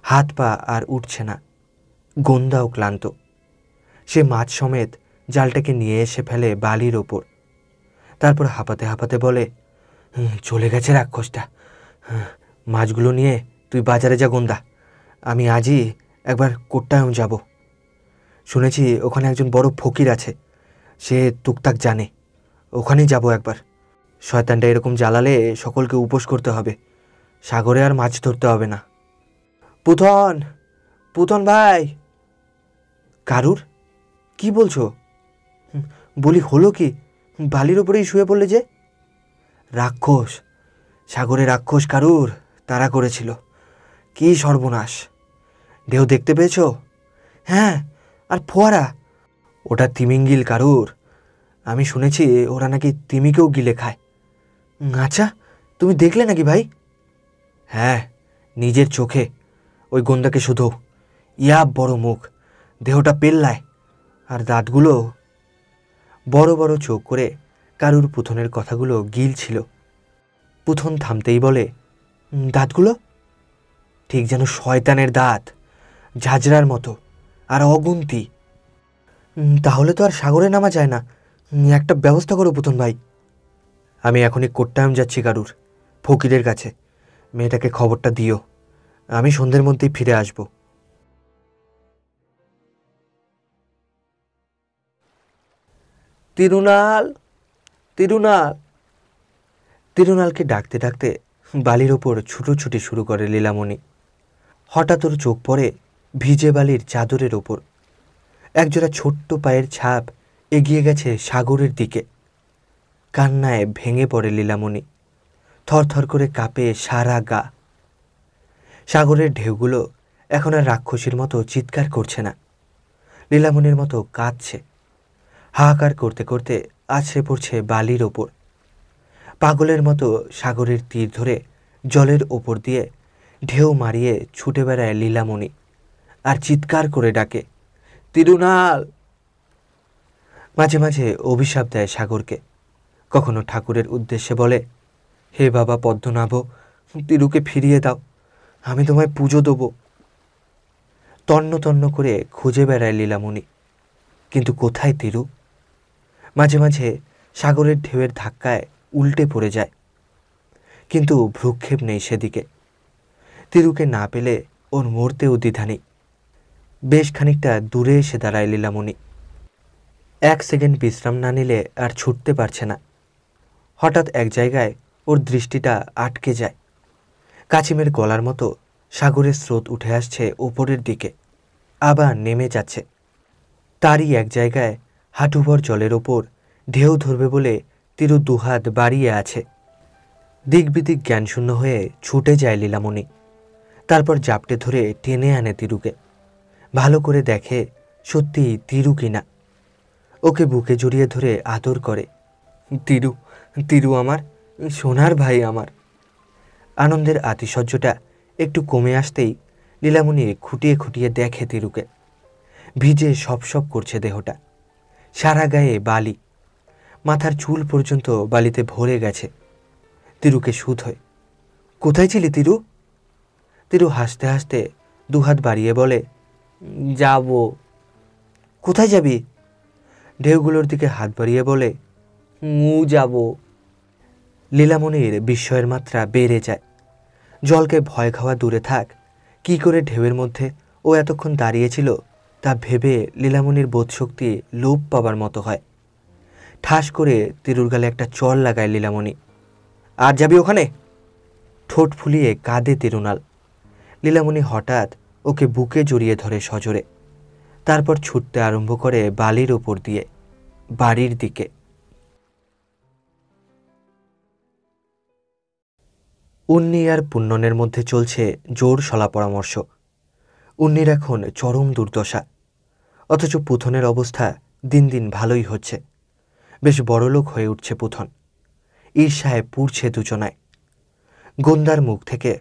হাত পা আর উঠছে না। গোন্দাও ক্লান্ত। সে মাছ সমেত জালটাকে নিয়ে এসে ফেলে বালির ওপর। তারপর হাঁপাতে হাঁপাতে বলে, চলে গেছে রাক্ষসটা। মাছগুলো নিয়ে তুই বাজারে যা গোন্দা, আমি আজই একবার কোট্টায়ম যাব। শুনেছি ওখানে একজন বড় ফকির আছে, সে টুকটাক জানে। ওখানেই যাব একবার। শয়তানটা এরকম জ্বালালে সকলকে উপোস করতে হবে, সাগরে আর মাছ ধরতে হবে না। পুথন, পুথন ভাই। কারুর? কি বলছো? বলি হলো কি? বালির ওপরেই শুয়ে পড়লে যে? রাক্ষস, সাগরে রাক্ষস কারুর তাড়া করেছিল। কি সর্বনাশ! ঢেউ দেখতে পেয়েছ? হ্যাঁ, আর ফোয়ারা। ওটা তিমিঙ্গিল কারুর। আমি শুনেছি ওরা নাকি তিমিকেও গিলে খায়। আচ্ছা, তুমি দেখলে নাকি ভাই? হ্যাঁ, নিজের চোখে। ওই গোন্দাকে শুধু ইয়া বড় মুখ, দেহটা পেল্লায়, আর দাঁতগুলো। বড় বড় চোখ করে কারুর পুথনের কথাগুলো গিলছিল। পুথন থামতেই বলে, দাঁতগুলো ঠিক যেন শয়তানের দাঁত, ঝাঁঝরার মতো আর অগুন্তি। তাহলে তো আর সাগরে নামা যায় না। একটা ব্যবস্থা করো পুথন ভাই। আমি এখনই কোট্টায়ম যাচ্ছি কারুর, ফকিরের কাছে। মেয়েটাকে খবরটা দিও, আমি সন্ধ্যের মধ্যেই ফিরে আসব। তিরুনাল, তিরুনাল। তিরুনালকে ডাকতে ডাকতে বালির ওপর ছুটোছুটি শুরু করে লীলামণি। হঠাৎ ওর চোখ পড়ে ভিজে বালির চাদরের ওপর। একজোড়া ছোট্ট পায়ের ছাপ এগিয়ে গেছে সাগরের দিকে। কান্নায় ভেঙে পড়ে লীলামণি। থরথর করে কাঁপে সারা গা। সাগরের ঢেউগুলো এখন আর রাক্ষসীর মতো চিৎকার করছে না, লীলামণির মতো কাঁদছে। হাহাকার করতে করতে আছড়ে পড়ছে বালির ওপর। পাগলের মতো সাগরের তীর ধরে জলের ওপর দিয়ে ঢেউ মারিয়ে ছুটে বেড়ায় লীলামণি, আর চিৎকার করে ডাকে, তিরুনাল। মাঝে মাঝে অভিশাপ দেয় সাগরকে। কখনো ঠাকুরের উদ্দেশ্যে বলে, হে বাবা পদ্মনাভ, তিরুকে ফিরিয়ে দাও, আমি তোমায় পুজো দেব। তন্ন তন্ন করে খুঁজে বেড়ায় লীলামণি, কিন্তু কোথায় তিরু? মাঝে মাঝে সাগরের ঢেউয়ের ধাক্কায় উল্টে পড়ে যায়, কিন্তু ভ্রুক্ষেপ নেই সেদিকে। তিরুকে না পেলে ওর মরতেও দ্বিধা নেই। বেশ খানিকটা দূরে এসে দাঁড়ায় লীলামণি। 1 সেকেন্ড বিশ্রাম না নিলে আর ছুটতে পারছে না। হঠাৎ এক জায়গায় ওর দৃষ্টিটা আটকে যায়। কাছিমের গলার মতো সাগরের স্রোত উঠে আসছে ওপরের দিকে, আবার নেমে যাচ্ছে। তারই এক জায়গায় হাঁটুভর জলের ওপর ঢেউ ধরবে বলে তিরু দুহাত বাড়িয়ে আছে। দিকবিদিক জ্ঞানশূন্য হয়ে ছুটে যায় লীলামণি। তারপর জাপটে ধরে টেনে আনে তিরুকে। ভালো করে দেখে সত্যি তিরু কিনা। ওকে বুকে জড়িয়ে ধরে আদর করে, তিরু, তিরু আমার, সোনার ভাই আমার। আনন্দের আতিশয্যটা একটু কমে আসতেই লীলামণি খুঁটিয়ে খুঁটিয়ে দেখে তিরুকে। ভিজে সপসপ করছে দেহটা, সারা গায়ে বালি, মাথার চুল পর্যন্ত বালিতে ভরে গেছে। তিরুকে শুধোয়, কোথায় ছিলি তিরু? তিরু হাসতে হাসতে দুহাত বাড়িয়ে বলে, যাব। কোথায় যাবি? ঢেউগুলোর দিকে হাত বাড়িয়ে বলে, যাব। লীলামণির বিস্ময়ের মাত্রা বেড়ে যায়। জলকে ভয় খাওয়া দূরে থাক, কি করে ঢেউয়ের মধ্যে ও এতক্ষণ দাঁড়িয়েছিল তা ভেবে লীলামণির বোধশক্তি লোপ পাবার মতো হয়। ঠাস করে তিরুর গালে একটা চড় লাগায় লীলামণি। আর যাবি ওখানে? ঠোঁট ফুলিয়ে কাঁদে তিরুনাল। লীলামণি হঠাৎ ওকে বুকে জড়িয়ে ধরে সজোরে, তারপর ছুটতে আরম্ভ করে বালির ওপর দিয়ে বাড়ির দিকে। উন্নি আর পুণ্যনের মধ্যে চলছে জোর সলা পরামর্শ। উন্নির এখন চরম দুর্দশা, অথচ পুথনের অবস্থা দিন দিন ভালোই হচ্ছে। বেশ বড়লোক হয়ে উঠছে পুথন। ঈর্ষায় পুড়ছে দুজনায়। গোন্দার মুখ থেকে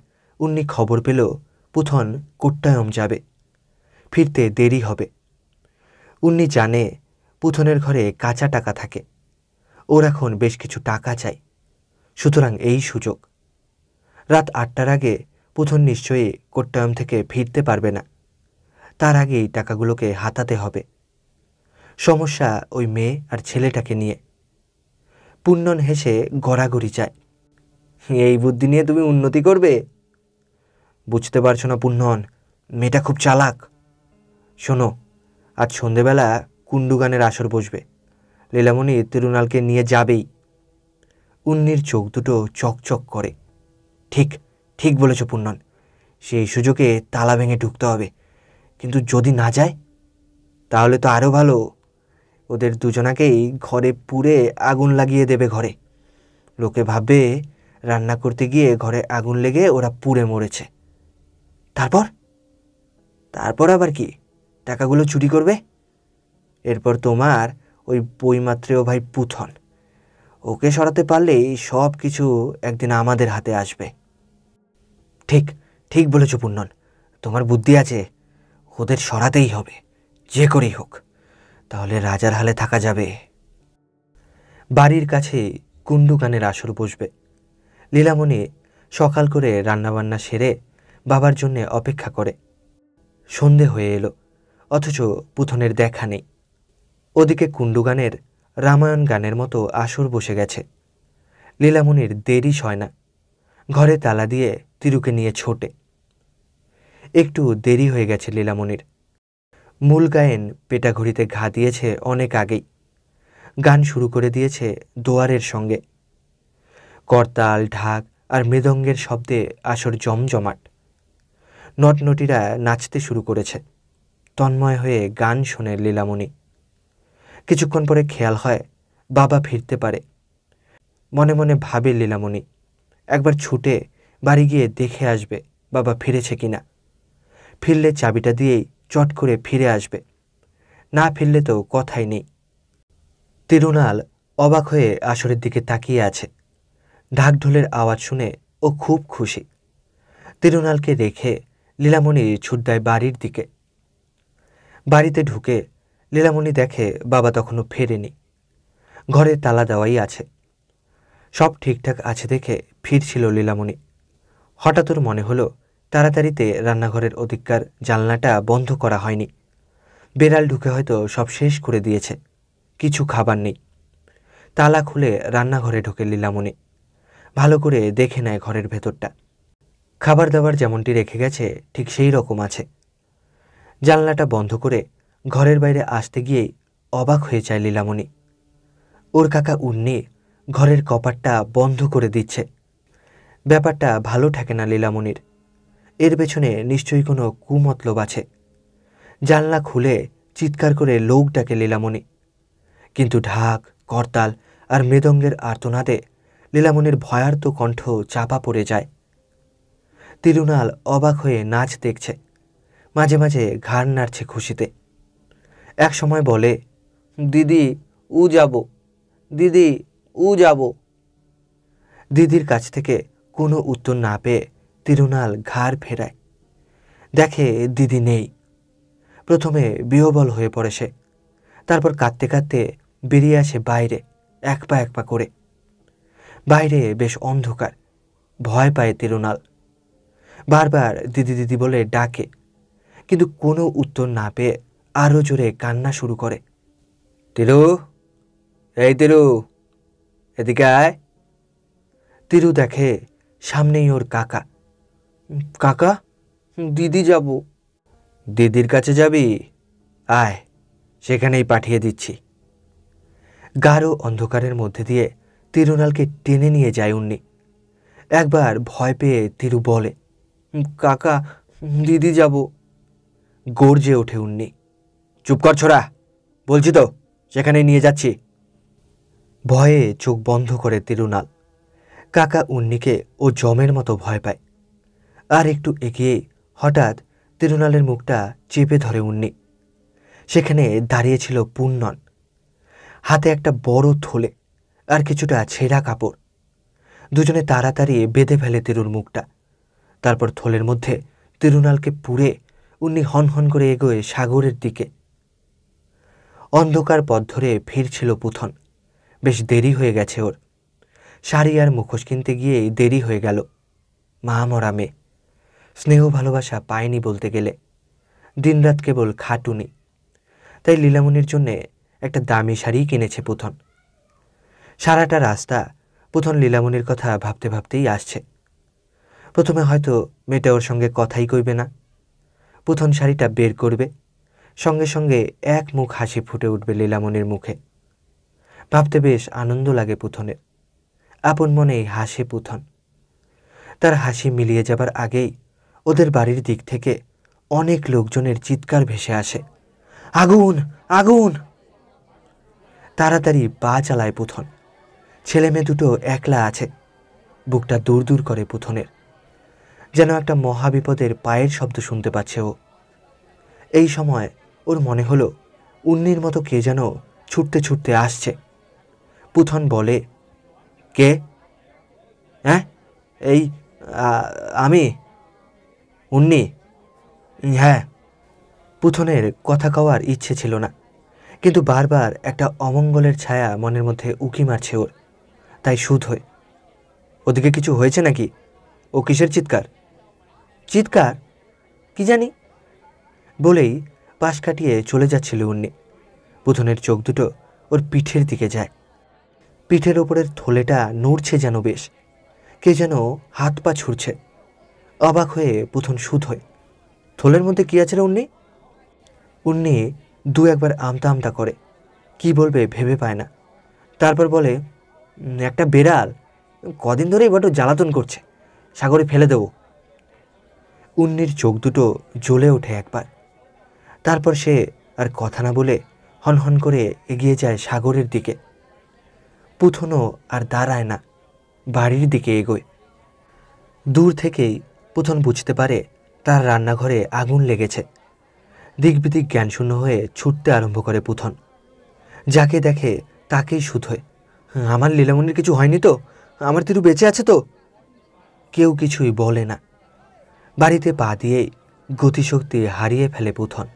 উন্নি খবর পেল পুথন কোট্টায়ম যাবে, ফিরতে দেরি হবে। উন্নি জানে পুথনের ঘরে কাঁচা টাকা থাকে, ওর এখন বেশ কিছু টাকা চাই, সুতরাং এই সুযোগ। রাত 8টার আগে পুথন নিশ্চয়ই কোট্টায়ম থেকে ফিরতে পারবে না, তার আগেই টাকাগুলোকে হাতাতে হবে। সমস্যা ওই মেয়ে আর ছেলেটাকে নিয়ে। পুণ্যন হেসে গড়াগড়ি চায়, এই বুদ্ধি নিয়ে তুমি উন্নতি করবে? বুঝতে পারছো না পুণ্যন, মেয়েটা খুব চালাক। শোনো, আজ সন্ধেবেলা কুণ্ডু গানের আসর বসবে, লীলামণি তিরুনালকে নিয়ে যাবেই। উন্নির চোখ দুটো চকচক করে। ঠিক ঠিক বলেছ পুণ্যন, সেই সুযোগে তালা ভেঙে ঢুকতে হবে। কিন্তু যদি না যায় তাহলে তো আরও ভালো, ওদের দুজনাকেই ঘরে পুড়ে আগুন লাগিয়ে দেবে ঘরে। লোকে ভাববে রান্না করতে গিয়ে ঘরে আগুন লেগে ওরা পুড়ে মরেছে। তারপর তারপর আবার কি? টাকাগুলো চুরি করবে। এরপর তোমার ওই বইমাত্রেয় ভাই পুথন, ওকে সরাতে পারলেই সব কিছু একদিন আমাদের হাতে আসবে। ঠিক ঠিক বলেছ পুণ্যন, তোমার বুদ্ধি আছে। ওদের সরাতেই হবে, যে করেই হোক, তাহলে রাজার হালে থাকা যাবে। বাড়ির কাছে কুণ্ডু গানের আসর বসবে। লীলামণি সকাল করে রান্নাবান্না সেরে বাবার জন্যে অপেক্ষা করে। সন্ধে হয়ে এলো, অথচ পুথনের দেখা নেই। ওদিকে কুণ্ডু গানের রামায়ণ গানের মতো আসর বসে গেছে। লীলামণির দেরি সয় না, ঘরে তালা দিয়ে তিরুকে নিয়ে ছোটে। একটু দেরি হয়ে গেছে লীলামণির। মূল গায়েন পেটাঘড়িতে ঘা দিয়েছে অনেক আগেই। গান শুরু করে দিয়েছে দোয়ারের সঙ্গে। করতাল, ঢাক আর মৃদঙ্গের শব্দে আসর জমজমাট। নটনটিরা নাচতে শুরু করেছে। তন্ময় হয়ে গান শোনে লীলামণি। কিছুক্ষণ পরে খেয়াল হয় বাবা ফিরতে পারে। মনে মনে ভাবে লীলামণি, একবার ছুটে বাড়ি গিয়ে দেখে আসবে বাবা ফিরেছে কিনা। ফিরলে চাবিটা দিয়েই চট করে ফিরে আসবে, না ফিরলে তো কথাই নেই। তিরুনাল অবাক হয়ে আসরের দিকে তাকিয়ে আছে। ঢাকঢোলের আওয়াজ শুনে ও খুব খুশি। তিরুনালকে রেখে লীলামণি ছুট দেয় বাড়ির দিকে। বাড়িতে ঢুকে লীলামণি দেখে বাবা তখনও ফেরেনি, ঘরে তালা দেওয়াই আছে। সব ঠিকঠাক আছে দেখে ফিরছিল লীলামণি। হঠাৎ ওর মনে হলো তাড়াতাড়িতে রান্নাঘরের ওদিককার জানলাটা বন্ধ করা হয়নি। বেড়াল ঢুকে হয়তো সব শেষ করে দিয়েছে, কিছু খাবার নেই। তালা খুলে রান্নাঘরে ঢোকে লীলামণি। ভালো করে দেখে নেয় ঘরের ভেতরটা। খাবার দাবার যেমনটি রেখে গেছে ঠিক সেই রকম আছে। জানলাটা বন্ধ করে ঘরের বাইরে আসতে গিয়েই অবাক হয়ে যায় লীলামণি। ওর কাকা উন্নি ঘরের কপাটটা বন্ধ করে দিচ্ছে। ব্যাপারটা ভালো ঠেকে না লীলামণির। এর পেছনে নিশ্চয়ই কোনো কুমতলব আছে। জানলা খুলে চিৎকার করে লোক ডাকে লীলামণি, কিন্তু ঢাক, করতাল আর মৃদঙ্গের আর্তনাদে লীলামণির ভয়ার্ত কণ্ঠ চাপা পড়ে যায়। তিরুনাল অবাক হয়ে নাচ দেখছে, মাঝে মাঝে ঘাড় নাড়ছে খুশিতে। এক সময় বলে, দিদি উ যাব, দিদি উ যাব। দিদির কাছ থেকে কোনো উত্তর না পেয়ে তিরুনাল ঘাড় ফেরায়। দেখে দিদি নেই। প্রথমে বিহ্বল হয়ে পড়ে সে, তারপর কাঁদতে কাঁদতে বেরিয়ে আসে বাইরে এক পা করে। বাইরে বেশ অন্ধকার, ভয় পায় তিরুনাল। বারবার দিদি দিদি বলে ডাকে, কিন্তু কোনো উত্তর না পেয়ে আরও জোরে কান্না শুরু করে। তিরু, এই তিরু, এদিকে আয়। তিরু দেখে সামনেই ওর কাকা। কাকা, দিদি যাব। দিদির কাছে যাবি? আয়, সেখানেই পাঠিয়ে দিচ্ছি। গাঢ় অন্ধকারের মধ্যে দিয়ে তিরুনালকে টেনে নিয়ে যায় উন্নি। একবার ভয় পেয়ে তিরু বলে, কাকা, দিদি যাব। গর্জে ওঠে উন্নি, চুপ কর ছোড়া, বলছি তো সেখানে নিয়ে যাচ্ছি। ভয়ে চোখ বন্ধ করে তিরুনাল। কাকা উন্নিকে ও জমের মতো ভয় পায়। আর একটু এগিয়ে হঠাৎ তিরুনালের মুখটা চেপে ধরে উন্নি। সেখানে দাঁড়িয়েছিল পুণ্যন, হাতে একটা বড় থলে আর কিছুটা ছেঁড়া কাপড়। দুজনে তাড়াতাড়ি বেঁধে ফেলে তিরুর মুখটা। তারপর থলের মধ্যে তিরুনালকে পুড়ে উন্নি হনহন করে এগোয় সাগরের দিকে। অন্ধকার পথ ধরে ফিরছিল পুথন। বেশ দেরি হয়ে গেছে ওর। শাড়ি আর মুখোশ কিনতে গিয়েই দেরি হয়ে গেল। মা মরা মেয়ে, স্নেহ ভালোবাসা পায়নি বলতে গেলে, দিনরাত কেবল খাটুনি। তাই লীলামণির জন্যে একটা দামি শাড়ি কিনেছে পুথন। সারাটা রাস্তা পুথন লীলামণির কথা ভাবতে ভাবতেই আসছে। প্রথমে হয়তো মেয়েটা ওর সঙ্গে কথাই কইবে না। পুথন শাড়িটা বের করবে, সঙ্গে সঙ্গে এক মুখ হাসি ফুটে উঠবে লীলামণির মুখে। ভাবতে বেশ আনন্দ লাগে পুথনের। আপন মনেই হাসে পুথন। তার হাসি মিলিয়ে যাবার আগেই ওদের বাড়ির দিক থেকে অনেক লোকজনের চিৎকার ভেসে আসে, আগুন, আগুন! তাড়াতাড়ি পা চালায় পুথন। ছেলে মেয়ে দুটো একলা আছে। বুকটা দূর দূর করে পুথনের, যেন একটা মহাবিপদের পায়ের শব্দ শুনতে পাচ্ছে ও। এই সময় ওর মনে হলো উন্নির মতো কে যেন ছুটতে ছুটতে আসছে। পুথন বলে, কে? হ্যাঁ, এই আমি, উন্নি। হ্যাঁ। পুথনের কথা কওয়ার ইচ্ছে ছিল না, কিন্তু বারবার একটা অমঙ্গলের ছায়া মনের মধ্যে উকি মারছে ওর। তাই সুধ হয়ে, ওদিকে কিছু হয়েছে নাকি? ও কিসের চিৎকার? চিৎকার কি জানি বলেই পাশ কাটিয়ে চলে যাচ্ছিল উন্নি। পুথনের চোখ দুটো ওর পিঠের দিকে যায়। পিঠের ওপরের থলেটা নড়ছে যেন বেশ, কে যেন হাত পা ছুড়ছে। অবাক হয়ে পুথন সুধ হয়, থলের মধ্যে কি আছে রে উন্নি? উন্নি দু একবার আমতা আমতা করে, কি বলবে ভেবে পায় না। তারপর বলে, একটা বেড়াল কদিন ধরেই বড় জ্বালাতন করছে, সাগরে ফেলে দেব। উন্নির চোখ দুটো জ্বলে ওঠে একবার। তারপর সে আর কথা না বলে হনহন করে এগিয়ে যায় সাগরের দিকে। পুথনও আর দাঁড়ায় না, বাড়ির দিকে এগোয়। দূর থেকেই পুথন বুঝতে পারে তার রান্নাঘরে আগুন লেগেছে। দিকবিদিক জ্ঞানশূন্য হয়ে ছুটতে আরম্ভ করে পুথন। যাকে দেখে তাকেই শুধোয়, আমার লীলামণির কিছু হয়নি তো? আমার তিরু বেঁচে আছে তো? কেউ কিছুই বলে না। বাড়িতে পা দিয়েই গতিশক্তি হারিয়ে ফেলে পুথন।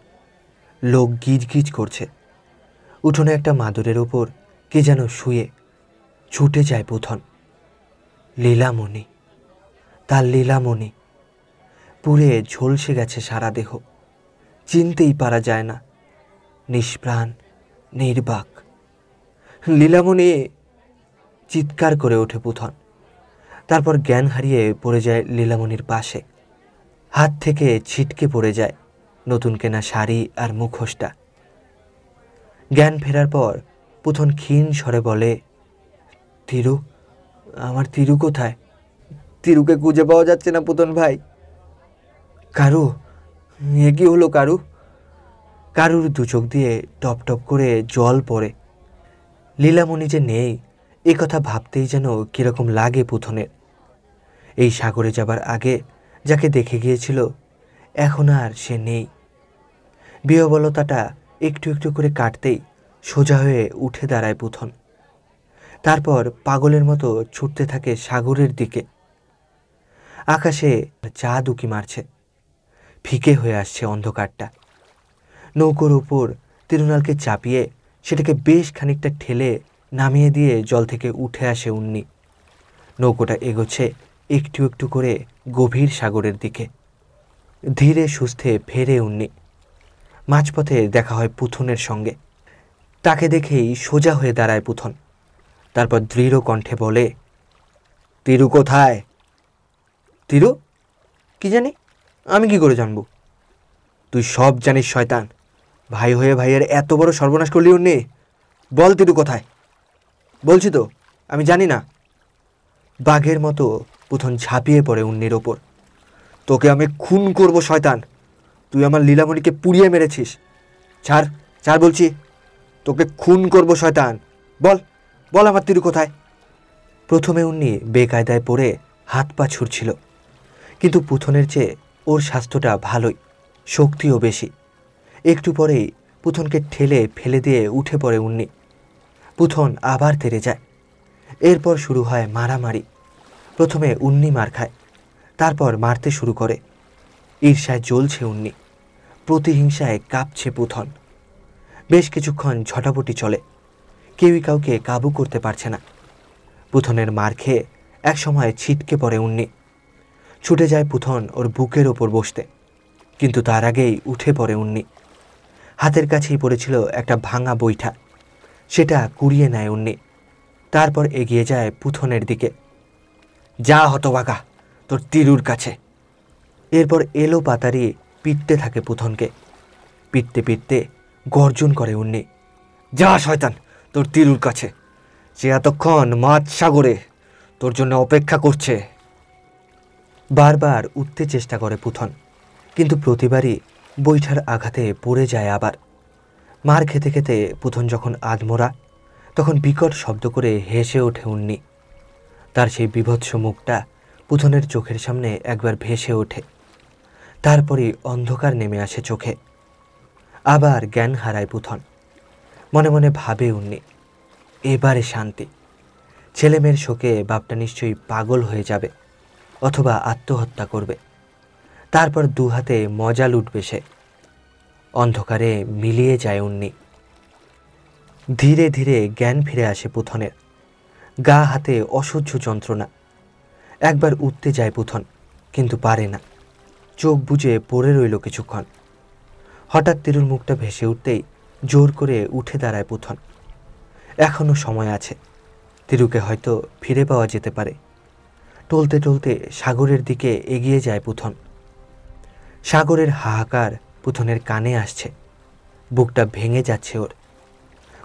লোক গিজ গিজ করছে। উঠোনে একটা মাদুরের ওপর কে যেন শুয়ে। ছুটে যায় পুথন। লীলামণি, তার লীলামণি। পুড়ে ঝলসে গেছে সারা দেহ, চিনতেই পারা যায় না। নিষ্প্রাণ, নির্বাক। লীলামণি! চিৎকার করে ওঠে পুথন। তারপর জ্ঞান হারিয়ে পড়ে যায় লীলামণির পাশে। হাত থেকে ছিটকে পড়ে যায় নতুন কেনা শাড়ি আর মুখোশটা। জ্ঞান ফেরার পর পুথন ক্ষীণ স্বরে বলে, তিরু, আমার তিরু কোথায়? তিরুকে খুঁজে পাওয়া যাচ্ছে না পুথন ভাই। কারু, এ কি হলো কারু? কারুর দু চোখ দিয়ে টপ টপ করে জল পড়ে। লীলামণি যে নেই এ কথা ভাবতেই যেন কিরকম লাগে পুথনের। এই সাগরে যাবার আগে যাকে দেখে গিয়েছিল, এখন আর সে নেই। বিহবলতাটা একটু একটু করে কাটতেই সোজা হয়ে উঠে দাঁড়ায় পুথন। তারপর পাগলের মতো ছুটতে থাকে সাগরের দিকে। আকাশে চাঁদ উকি মারছে। ফিকে হয়ে আসছে অন্ধকারটা। নৌকোর উপর তিরুনালকে চাপিয়ে সেটাকে বেশ খানিকটা ঠেলে নামিয়ে দিয়ে জল থেকে উঠে আসে উন্নি। নৌকোটা এগোচ্ছে একটু একটু করে গভীর সাগরের দিকে। ধীরে সুস্থে ফেরে উন্নি। মাঝপথে দেখা হয় পুথনের সঙ্গে। তাকে দেখেই সোজা হয়ে দাঁড়ায় পুথন। তারপর দৃঢ় কণ্ঠে বলে, তিরু কোথায়? তিরু? কি জানি, আমি কি করে জানবো? তুই সব জানিস শয়তান। ভাই হয়ে ভাইয়ের এত বড় সর্বনাশ করলি উন্নি। বল তিরু কোথায়? বলছি তো, আমি জানি না। বাঘের মতো পুথন ঝাঁপিয়ে পড়ে উন্নির ওপর। তোকে আমি খুন করব শয়তান, তুই আমার লীলামণিকে পুড়িয়ে মেরেছিস। ছাড়, ছাড় বলছি, তোকে খুন করব শয়তান। বল, বল আমার তিরু কোথায়? প্রথমে উন্নি বেকায়দায় পড়ে হাত পা ছুটছিল, কিন্তু পুথনের চেয়ে ওর স্বাস্থ্যটা ভালোই, শক্তিও বেশি। একটু পরেই পুথনকে ঠেলে ফেলে দিয়ে উঠে পড়ে উন্নি। পুথন আবার তেড়ে যায়। এরপর শুরু হয় মারামারি। প্রথমে উন্নি মার খায়, তারপর মারতে শুরু করে। ঈর্ষায় জ্বলছে উন্নি, প্রতিহিংসায় কাঁপছে পুথন। বেশ কিছুক্ষণ ঝটাপটি চলে, কেউই কাউকে কাবু করতে পারছে না। পুথনের মার খেয়ে একসময় ছিটকে পড়ে উন্নি। ছুটে যায় পুথন ওর বুকের ওপর বসতে, কিন্তু তার আগেই উঠে পড়ে উন্নি। হাতের কাছেই পড়েছিল একটা ভাঙা বৈঠা, সেটা কুড়িয়ে নেয় উন্নি। তারপর এগিয়ে যায় পুথনের দিকে। যা হতভাগা, তোর তিরুর কাছে। এরপর এলো পাতারি পিটতে থাকে পুথনকে। পিটতে পিটতে গর্জন করে উন্নি, যা শয়তান, তোর তিরুর কাছে। সে এতক্ষণ মাছ সাগরে তোর জন্য অপেক্ষা করছে। বারবার উঠতে চেষ্টা করে পুথন, কিন্তু প্রতিবারই বৈঠার আঘাতে পড়ে যায় আবার। মার খেতে খেতে পুথন যখন আধমরা, তখন বিকট শব্দ করে হেসে ওঠে উন্নি। তার সেই বীভৎস মুখটা পুথনের চোখের সামনে একবার ভেসে ওঠে। তারপরই অন্ধকার নেমে আসে চোখে। আবার জ্ঞান হারায় পুথন। মনে মনে ভাবে উন্নি, এবারে শান্তি। ছেলেমেয়ের শোকে বাপটা নিশ্চয়ই পাগল হয়ে যাবে, অথবা আত্মহত্যা করবে। তারপর দু হাতে মজা লুটবে সে। অন্ধকারে মিলিয়ে যায় উন্নি। ধীরে ধীরে জ্ঞান ফিরে আসে পুথনের। গা হাতে অসহ্য যন্ত্রণা। একবার উঠতে যায় পুথন, কিন্তু পারে না। চোখ বুজে পড়ে রইল কিছুক্ষণ। হঠাৎ তিরুর মুখটা ভেসে উঠতেই জোর করে উঠে দাঁড়ায় পুথন। এখনও সময় আছে, তিরুকে হয়তো ফিরে পাওয়া যেতে পারে। টলতে টলতে সাগরের দিকে এগিয়ে যায় পুথন। সাগরের হাহাকার পুথনের কানে আসছে, বুকটা ভেঙে যাচ্ছে ওর।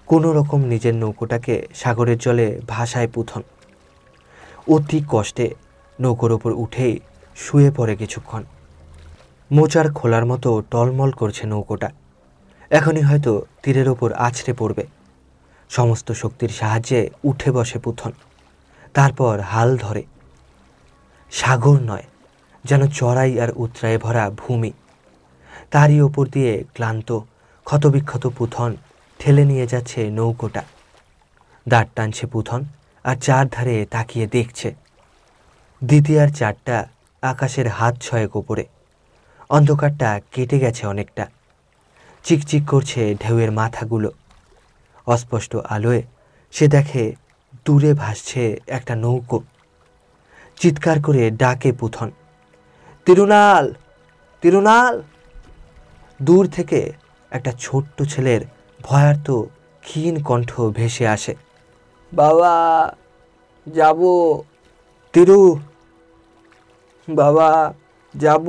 কোনো রকম নিজের নৌকোটাকে সাগরের জলে ভাসায় পুথন। অতি কষ্টে নৌকোর ওপর উঠেই শুয়ে পড়ে কিছুক্ষণ। মোচার খোলার মতো টলমল করছে নৌকোটা, এখনই হয়তো তীরের ওপর আছড়ে পড়বে। সমস্ত শক্তির সাহায্যে উঠে বসে পুথন, তারপর হাল ধরে। সাগর নয়, যেন চড়াই আর উতরায়ে ভরা ভূমি। তারই ওপর দিয়ে ক্লান্ত ক্ষতবিক্ষত পুথন ঠেলে নিয়ে যাচ্ছে নৌকোটা। দাঁড় টানছে পুথন আর চারধারে তাকিয়ে দেখছে। দ্বিতীয়ার চারটা আকাশের হাত ছয়েক ওপরে। অন্ধকারটা কেটে গেছে অনেকটা। চিকচিক করছে ঢেউয়ের মাথাগুলো। অস্পষ্ট আলোয় সে দেখে দূরে ভাসছে একটা নৌকো। চিৎকার করে ডাকে পুথন, তিরুনাল, তিরুনাল। দূর থেকে একটা ছোট্ট ছেলের ভয়ার্ত ক্ষীণ কণ্ঠ ভেসে আসে, বাবা, যাব। তিরু, বাবা, যাব।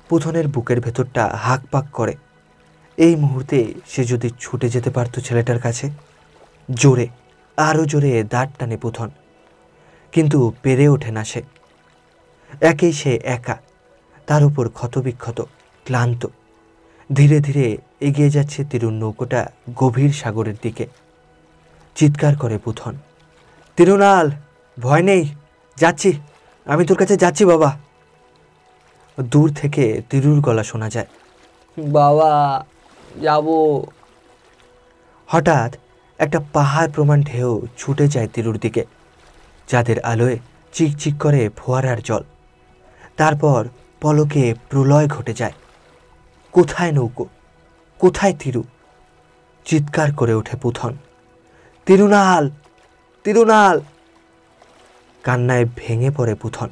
পুথনের বুকের ভেতরটা হাঁক পাক করে। এই মুহূর্তে সে যদি ছুটে যেতে পারত ছেলেটার কাছে। জোরে, আরও জোরে দাঁড় টানে পুথন, কিন্তু পেরে ওঠে না সে। একেই সে একা, তার উপর ক্ষতবিক্ষত, ক্লান্ত। ধীরে ধীরে এগিয়ে যাচ্ছে তিরুর নৌকোটা গভীর সাগরের দিকে। চিৎকার করে পুথন, তিরুনাল, ভয় নেই, যাচ্ছি, আমি তোর কাছে যাচ্ছি বাবা। দূর থেকে তিরুর গলা শোনা যায়, বাবা, যাব। হঠাৎ একটা পাহাড় প্রমাণ ঢেউ ছুটে যায় তিরুর দিকে, যাদের আলোয় চিকচিক করে ফোয়ারার জল। তারপর পলকে প্রলয় ঘটে যায়। কোথায় নৌকো, কোথায় তিরু? চিৎকার করে ওঠে পুথন, তিরুনাল, তিরুনাল। কান্নায় ভেঙে পড়ে পুথন,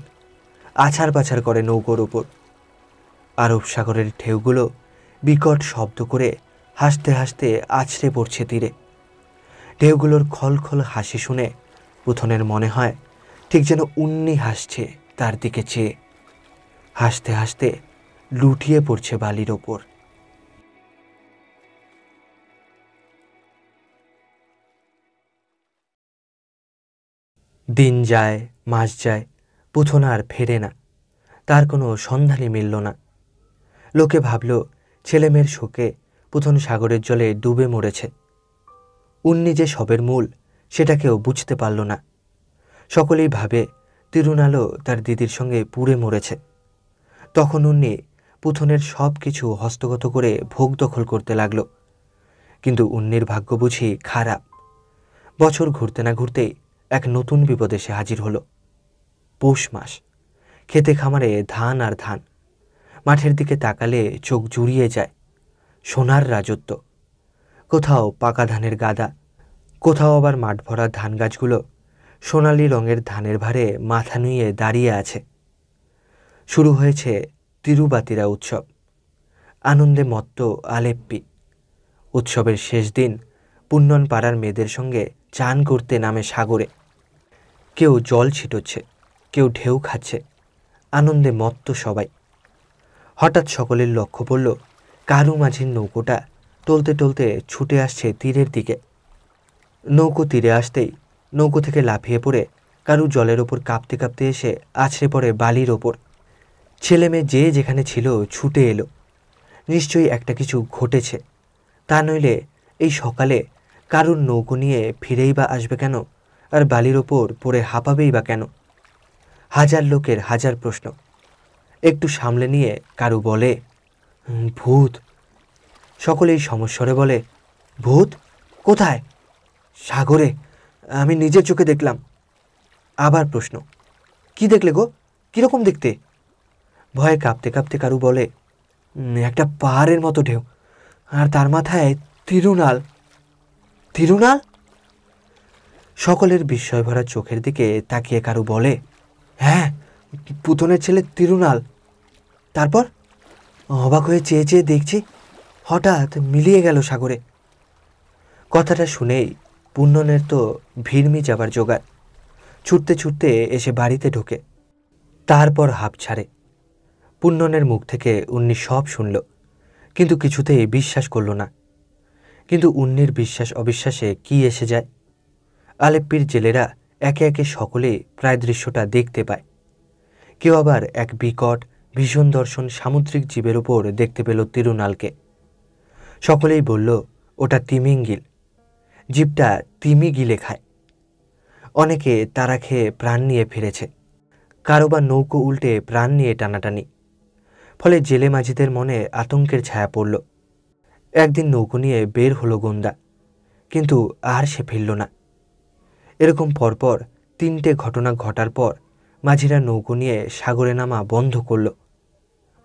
আছাড় পাছাড় করে নৌকোর ওপর। আরব সাগরের ঢেউগুলো বিকট শব্দ করে হাসতে হাসতে আছড়ে পড়ছে তীরে। ঢেউগুলোর খলখল হাসি শুনে পুথনের মনে হয় ঠিক যেন উন্নি হাসছে তার দিকে চেয়ে। হাসতে হাসতে লুটিয়ে পড়ছে বালির ওপর। দিন যায়, মাস যায়, পুথন আর ফেরে না, তার কোনো সন্ধানই মিলল না। লোকে ভাবল ছেলেমেয়ের শোকে পুথন সাগরের জলে ডুবে মরেছে। উন্নি যে সবের মূল সেটা কেউ বুঝতে পারল না। সকলেই ভাবে তিরুনালও তার দিদির সঙ্গে পুড়ে মরেছে। তখন উন্নি পুথনের সব কিছু হস্তগত করে ভোগ দখল করতে লাগল। কিন্তু উন্নির ভাগ্য বুঝি খারাপ। বছর ঘুরতে না ঘুরতেই এক নতুন বিপদ এসে হাজির হলো। পৌষ মাস। খেতে খামারে ধান আর ধান। মাঠের দিকে তাকালে চোখ জুড়িয়ে যায়। সোনার রাজত্ব। কোথাও পাকা ধানের গাদা, কোথাও আবার মাঠ ভরা ধান গাছগুলো সোনালি রঙের ধানের ভারে মাথা নুইয়ে দাঁড়িয়ে আছে। শুরু হয়েছে তিরুবাতিরা উৎসব। আনন্দে মত্ত আলেপ্পি। উৎসবের শেষ দিন পুন্নন পাড়ার মেয়েদের সঙ্গে চান করতে নামে সাগরে। কেউ জল ছিটোচ্ছে, কেউ ঢেউ খাচ্ছে। আনন্দে মত্ত সবাই। হঠাৎ সকলের লক্ষ্য পড়ল কারু মাঝির নৌকোটা টলতে টলতে ছুটে আসছে তীরের দিকে। নৌকো তীরে আসতেই নৌকো থেকে লাফিয়ে পড়ে কারু জলের ওপর কাঁপতে কাঁপতে এসে আছড়ে পড়ে বালির ওপর। ছেলে মেয়ে যে যেখানে ছিল ছুটে এলো। নিশ্চয়ই একটা কিছু ঘটেছে, তা নইলে এই সকালে কারুর নৌকো নিয়ে ফিরেই বা আসবে কেন, আর বালির ওপর পড়ে হাঁপাবেই বা কেন? হাজার লোকের হাজার প্রশ্ন। একটু সামলে নিয়ে কারু বলে, ভূত। সকলেই সমস্বরে বলে, ভূত? কোথায়? সাগরে, আমি নিজের চোখে দেখলাম। আবার প্রশ্ন, কি দেখলে গো? কিরকম দেখতে? ভয়ে কাঁপতে কাঁপতে কারু বলে, একটা পাহাড়ের মতো ঢেউ, আর তার মাথায় তিরুনাল। তিরুনাল? সকলের বিস্ময় ভরা চোখের দিকে তাকিয়ে কারু বলে, হ্যাঁ, পুতনের ছেলে তিরুনাল। তারপর অবাক হয়ে চেয়ে চেয়ে দেখছি, হঠাৎ মিলিয়ে গেল সাগরে। কথাটা শুনেই পুন্ননের তো ভিড়মি যাবার জোগাড়। ছুটতে ছুটতে এসে বাড়িতে ঢোকে। তারপর হাঁপ ছাড়ে। পুন্ননের মুখ থেকে উন্নি সব শুনল, কিন্তু কিছুতেই বিশ্বাস করল না। কিন্তু উন্নির বিশ্বাস অবিশ্বাসে কি এসে যায়? আলেপ্পির জেলেরা একে একে সকলেই প্রায় দৃশ্যটা দেখতে পায়। কেউ আবার এক বিকট ভীষণ দর্শন সামুদ্রিক জীবের উপর দেখতে পেল তিরুনালকে। সকলেই বলল, ওটা তিমিঙ্গিল। জীবটা তিমি গিলে খায়। অনেকে তারা খেয়ে প্রাণ নিয়ে ফিরেছে, কারো বা নৌকো উল্টে প্রাণ নিয়ে টানাটানি। ফলে জেলে মাঝিদের মনে আতঙ্কের ছায়া পড়ল। একদিন নৌকো নিয়ে বের হলো গন্দা, কিন্তু আর সে ফিরল না। এরকম পরপর 3টে ঘটনা ঘটার পর মাঝিরা নৌকো নিয়ে সাগরে নামা বন্ধ করল।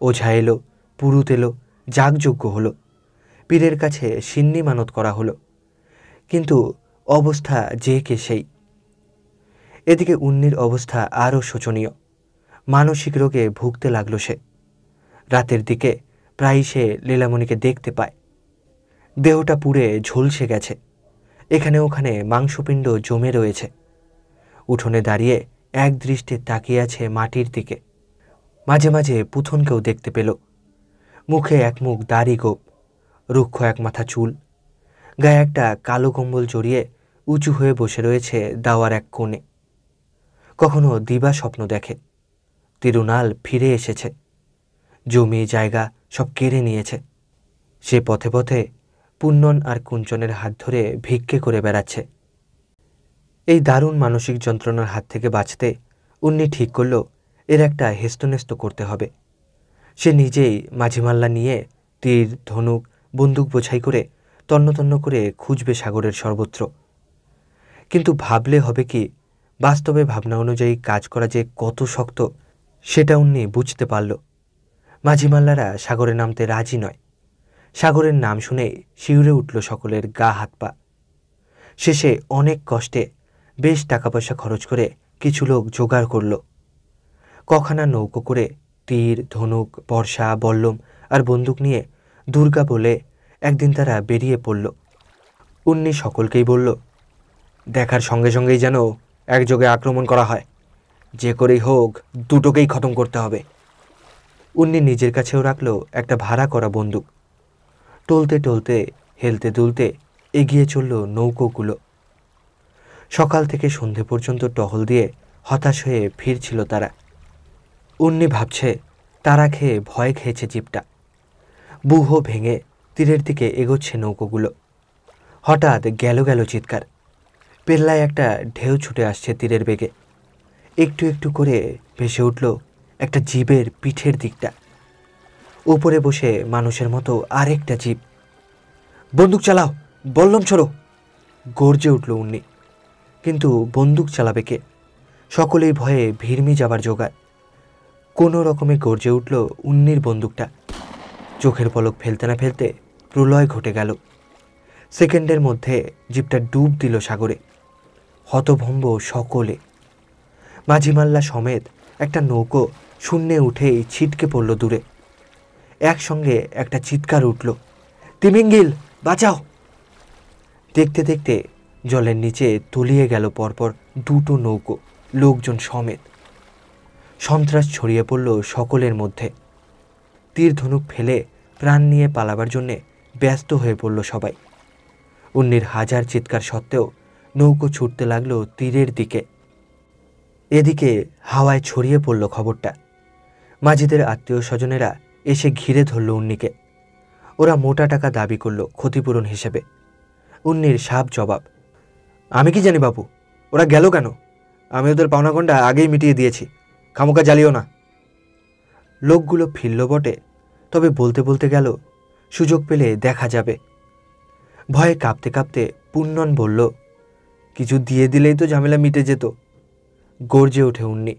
ওঝা এলো, পুরুত এলো, যাগযজ্ঞ হলো, পীরের কাছে সিন্নি মানত করা হলো, কিন্তু অবস্থা যে কে সেই। এদিকে উন্নির অবস্থা আরও শোচনীয়। মানসিক রোগে ভুগতে লাগলো সে। রাতের দিকে প্রায়ই সে লীলামণিকে দেখতে পায়। দেহটা পুড়ে ঝলসে গেছে। এখানে ওখানে মাংসপিণ্ড জমে রয়েছে। উঠোনে দাঁড়িয়ে এক দৃষ্টে তাকিয়ে আছে মাটির দিকে। মাঝে মাঝে পুথনকেও দেখতে পেল। মুখে এক মুখ দাড়ি গোপ, রুক্ষ এক মাথা চুল, গায়ে একটা কালো কম্বল জড়িয়ে উঁচু হয়ে বসে রয়েছে দাওয়ার এক কোণে। কখনো দিবা স্বপ্ন দেখে তিরুনাল ফিরে এসেছে, জমি জায়গা সব কেড়ে নিয়েছে। সে পথে পথে পুন্নন আর কুঞ্চনের হাত ধরে ভিক্ষে করে বেড়াচ্ছে। এই দারুণ মানসিক যন্ত্রণার হাত থেকে বাঁচতে উন্নি ঠিক করল এর একটা হেস্তনেস্ত করতে হবে। সে নিজেই মাঝিমাল্লা নিয়ে তীর ধনুক বন্দুক বোঝাই করে তন্ন তন্ন করে খুঁজবে সাগরের সর্বত্র। কিন্তু ভাবলে হবে কি, বাস্তবে ভাবনা অনুযায়ী কাজ করা যে কত শক্ত সেটা উন্নি বুঝতে পারল। মাঝিমাল্লারা সাগরে নামতে রাজি নয়। সাগরের নাম শুনে শিউরে উঠল সকলের গা হাত পা। শেষে অনেক কষ্টে বেশ টাকা পয়সা খরচ করে কিছু লোক জোগাড় করল। কখানা নৌকো করে তীর ধনুক বর্ষা বল্লম আর বন্দুক নিয়ে দুর্গা বলে একদিন তারা বেরিয়ে পড়ল। উন্নি সকলকেই বলল, দেখার সঙ্গে সঙ্গেই যেন একযোগে আক্রমণ করা হয়। যে করেই হোক দুটোকেই খতম করতে হবে। উন্নি নিজের কাছেও রাখল একটা ভাড়া করা বন্দুক। টলতে টলতে হেলতে দুলতে এগিয়ে চলল নৌকোগুলো। সকাল থেকে সন্ধে পর্যন্ত টহল দিয়ে হতাশ হয়ে ফিরছিল তারা। উন্নি ভাবছে তারা খেয়ে ভয় খেয়েছে জীবটা। বুহো ভেঙে তীরের দিকে এগোচ্ছে নৌকোগুলো। হঠাৎ গেল গেল চিৎকার। পেল্লায় একটা ঢেউ ছুটে আসছে তীরের বেগে। একটু একটু করে ভেসে উঠল একটা জীবের পিঠের দিকটা। উপরে বসে মানুষের মতো আরেকটা জীব। বন্দুক চালাও, বললাম ছোড়ো, গর্জে উঠল উন্নি। কিন্তু বন্দুক চালাবে কে? সকলেই ভয়ে ভিড়মি যাবার জোগাড়। কোনো রকমে গর্জে উঠল উন্নির বন্দুকটা। চোখের পলক ফেলতে না ফেলতে প্রলয় ঘটে গেল। সেকেন্ডের মধ্যে জিপটা ডুব দিল সাগরে। হতভম্ব সকলে। মাঝিমাল্লা সমেত একটা নৌকো শূন্যে উঠেই ছিটকে পড়ল দূরে। একসঙ্গে একটা চিৎকার উঠল, তিমিঙ্গিল বাঁচাও! দেখতে দেখতে জলের নিচে তলিয়ে গেল পরপর দুটো নৌকো, লোকজন সমেত। সন্ত্রাস ছড়িয়ে পড়ল সকলের মধ্যে। তীর ধনুক ফেলে প্রাণ নিয়ে পালাবার জন্যে ব্যস্ত হয়ে পড়ল সবাই। উন্নির হাজার চিৎকার সত্ত্বেও নৌকো ছুটতে লাগলো তীরের দিকে। এদিকে হাওয়ায় ছড়িয়ে পড়ল খবরটা। মাঝিদের আত্মীয় স্বজনেরা এসে ঘিরে ধরল উন্নিকে। ওরা মোটা টাকা দাবি করল ক্ষতিপূরণ হিসেবে। উন্নির সাপ জবাব, আমি কি জানি বাবু, ওরা গেল কেন? আমি ওদের পাওনাগণ্ডা আগেই মিটিয়ে দিয়েছি, খামোকা জ্বালিও না। লোকগুলো ফিরল বটে, তবে বলতে বলতে গেল, সুযোগ পেলে দেখা যাবে। ভয়ে কাঁপতে কাঁপতে পুণ্যন বলল, কিছু দিয়ে দিলেই তো ঝামেলা মিটে যেত। গর্জে ওঠে উন্নি,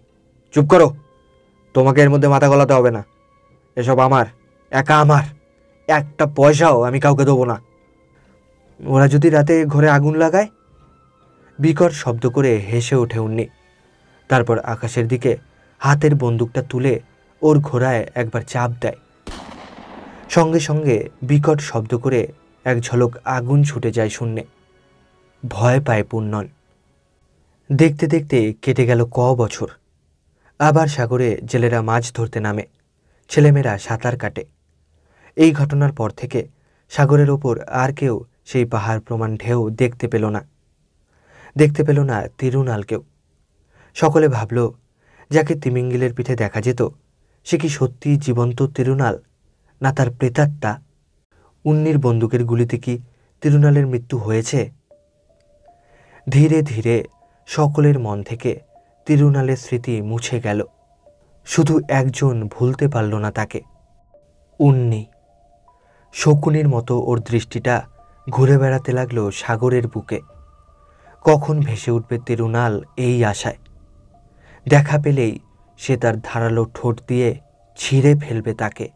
চুপ করো, তোমাকে এর মধ্যে মাথা গলাতে হবে না। এসব আমার, একা আমার, একটা পয়সাও আমি কাউকে দেবো না। ওরা যদি রাতে ঘরে আগুন লাগায়? বিকট শব্দ করে হেসে ওঠে উন্নি। তারপর আকাশের দিকে হাতের বন্দুকটা তুলে ওর ঘোড়ায় একবার চাপ দেয়। সঙ্গে সঙ্গে বিকট শব্দ করে এক ঝলক আগুন ছুটে যায় শূন্যে। ভয় পায় পুণ্যন। দেখতে দেখতে কেটে গেল বছর। আবার সাগরে জেলেরা মাছ ধরতে নামে, ছেলেমেয়েরা সাঁতার কাটে। এই ঘটনার পর থেকে সাগরের ওপর আর কেউ সেই পাহাড় প্রমাণ ঢেউ দেখতে পেল না। দেখতে পেল না তিরুনালকেও। সকলে ভাবল, যাকে তিমিঙ্গিলের পিঠে দেখা যেত সে কি সত্যি জীবন্ত তিরুনাল, না তার প্রেতাত্মা? উন্নির বন্দুকের গুলিতে কি তিরুনালের মৃত্যু হয়েছে? ধীরে ধীরে সকলের মন থেকে তিরুনালের স্মৃতি মুছে গেল। শুধু একজন ভুলতে পারল না তাকে, উন্নি। শকুনির মতো ওর দৃষ্টিটা ঘুরে বেড়াতে লাগলো সাগরের বুকে। কখন ভেসে উঠবে তিরুনাল এই আশায়। দেখা পেলেই সে তার ধারালো ঠোঁট দিয়ে ছিঁড়ে ফেলবে তাকে।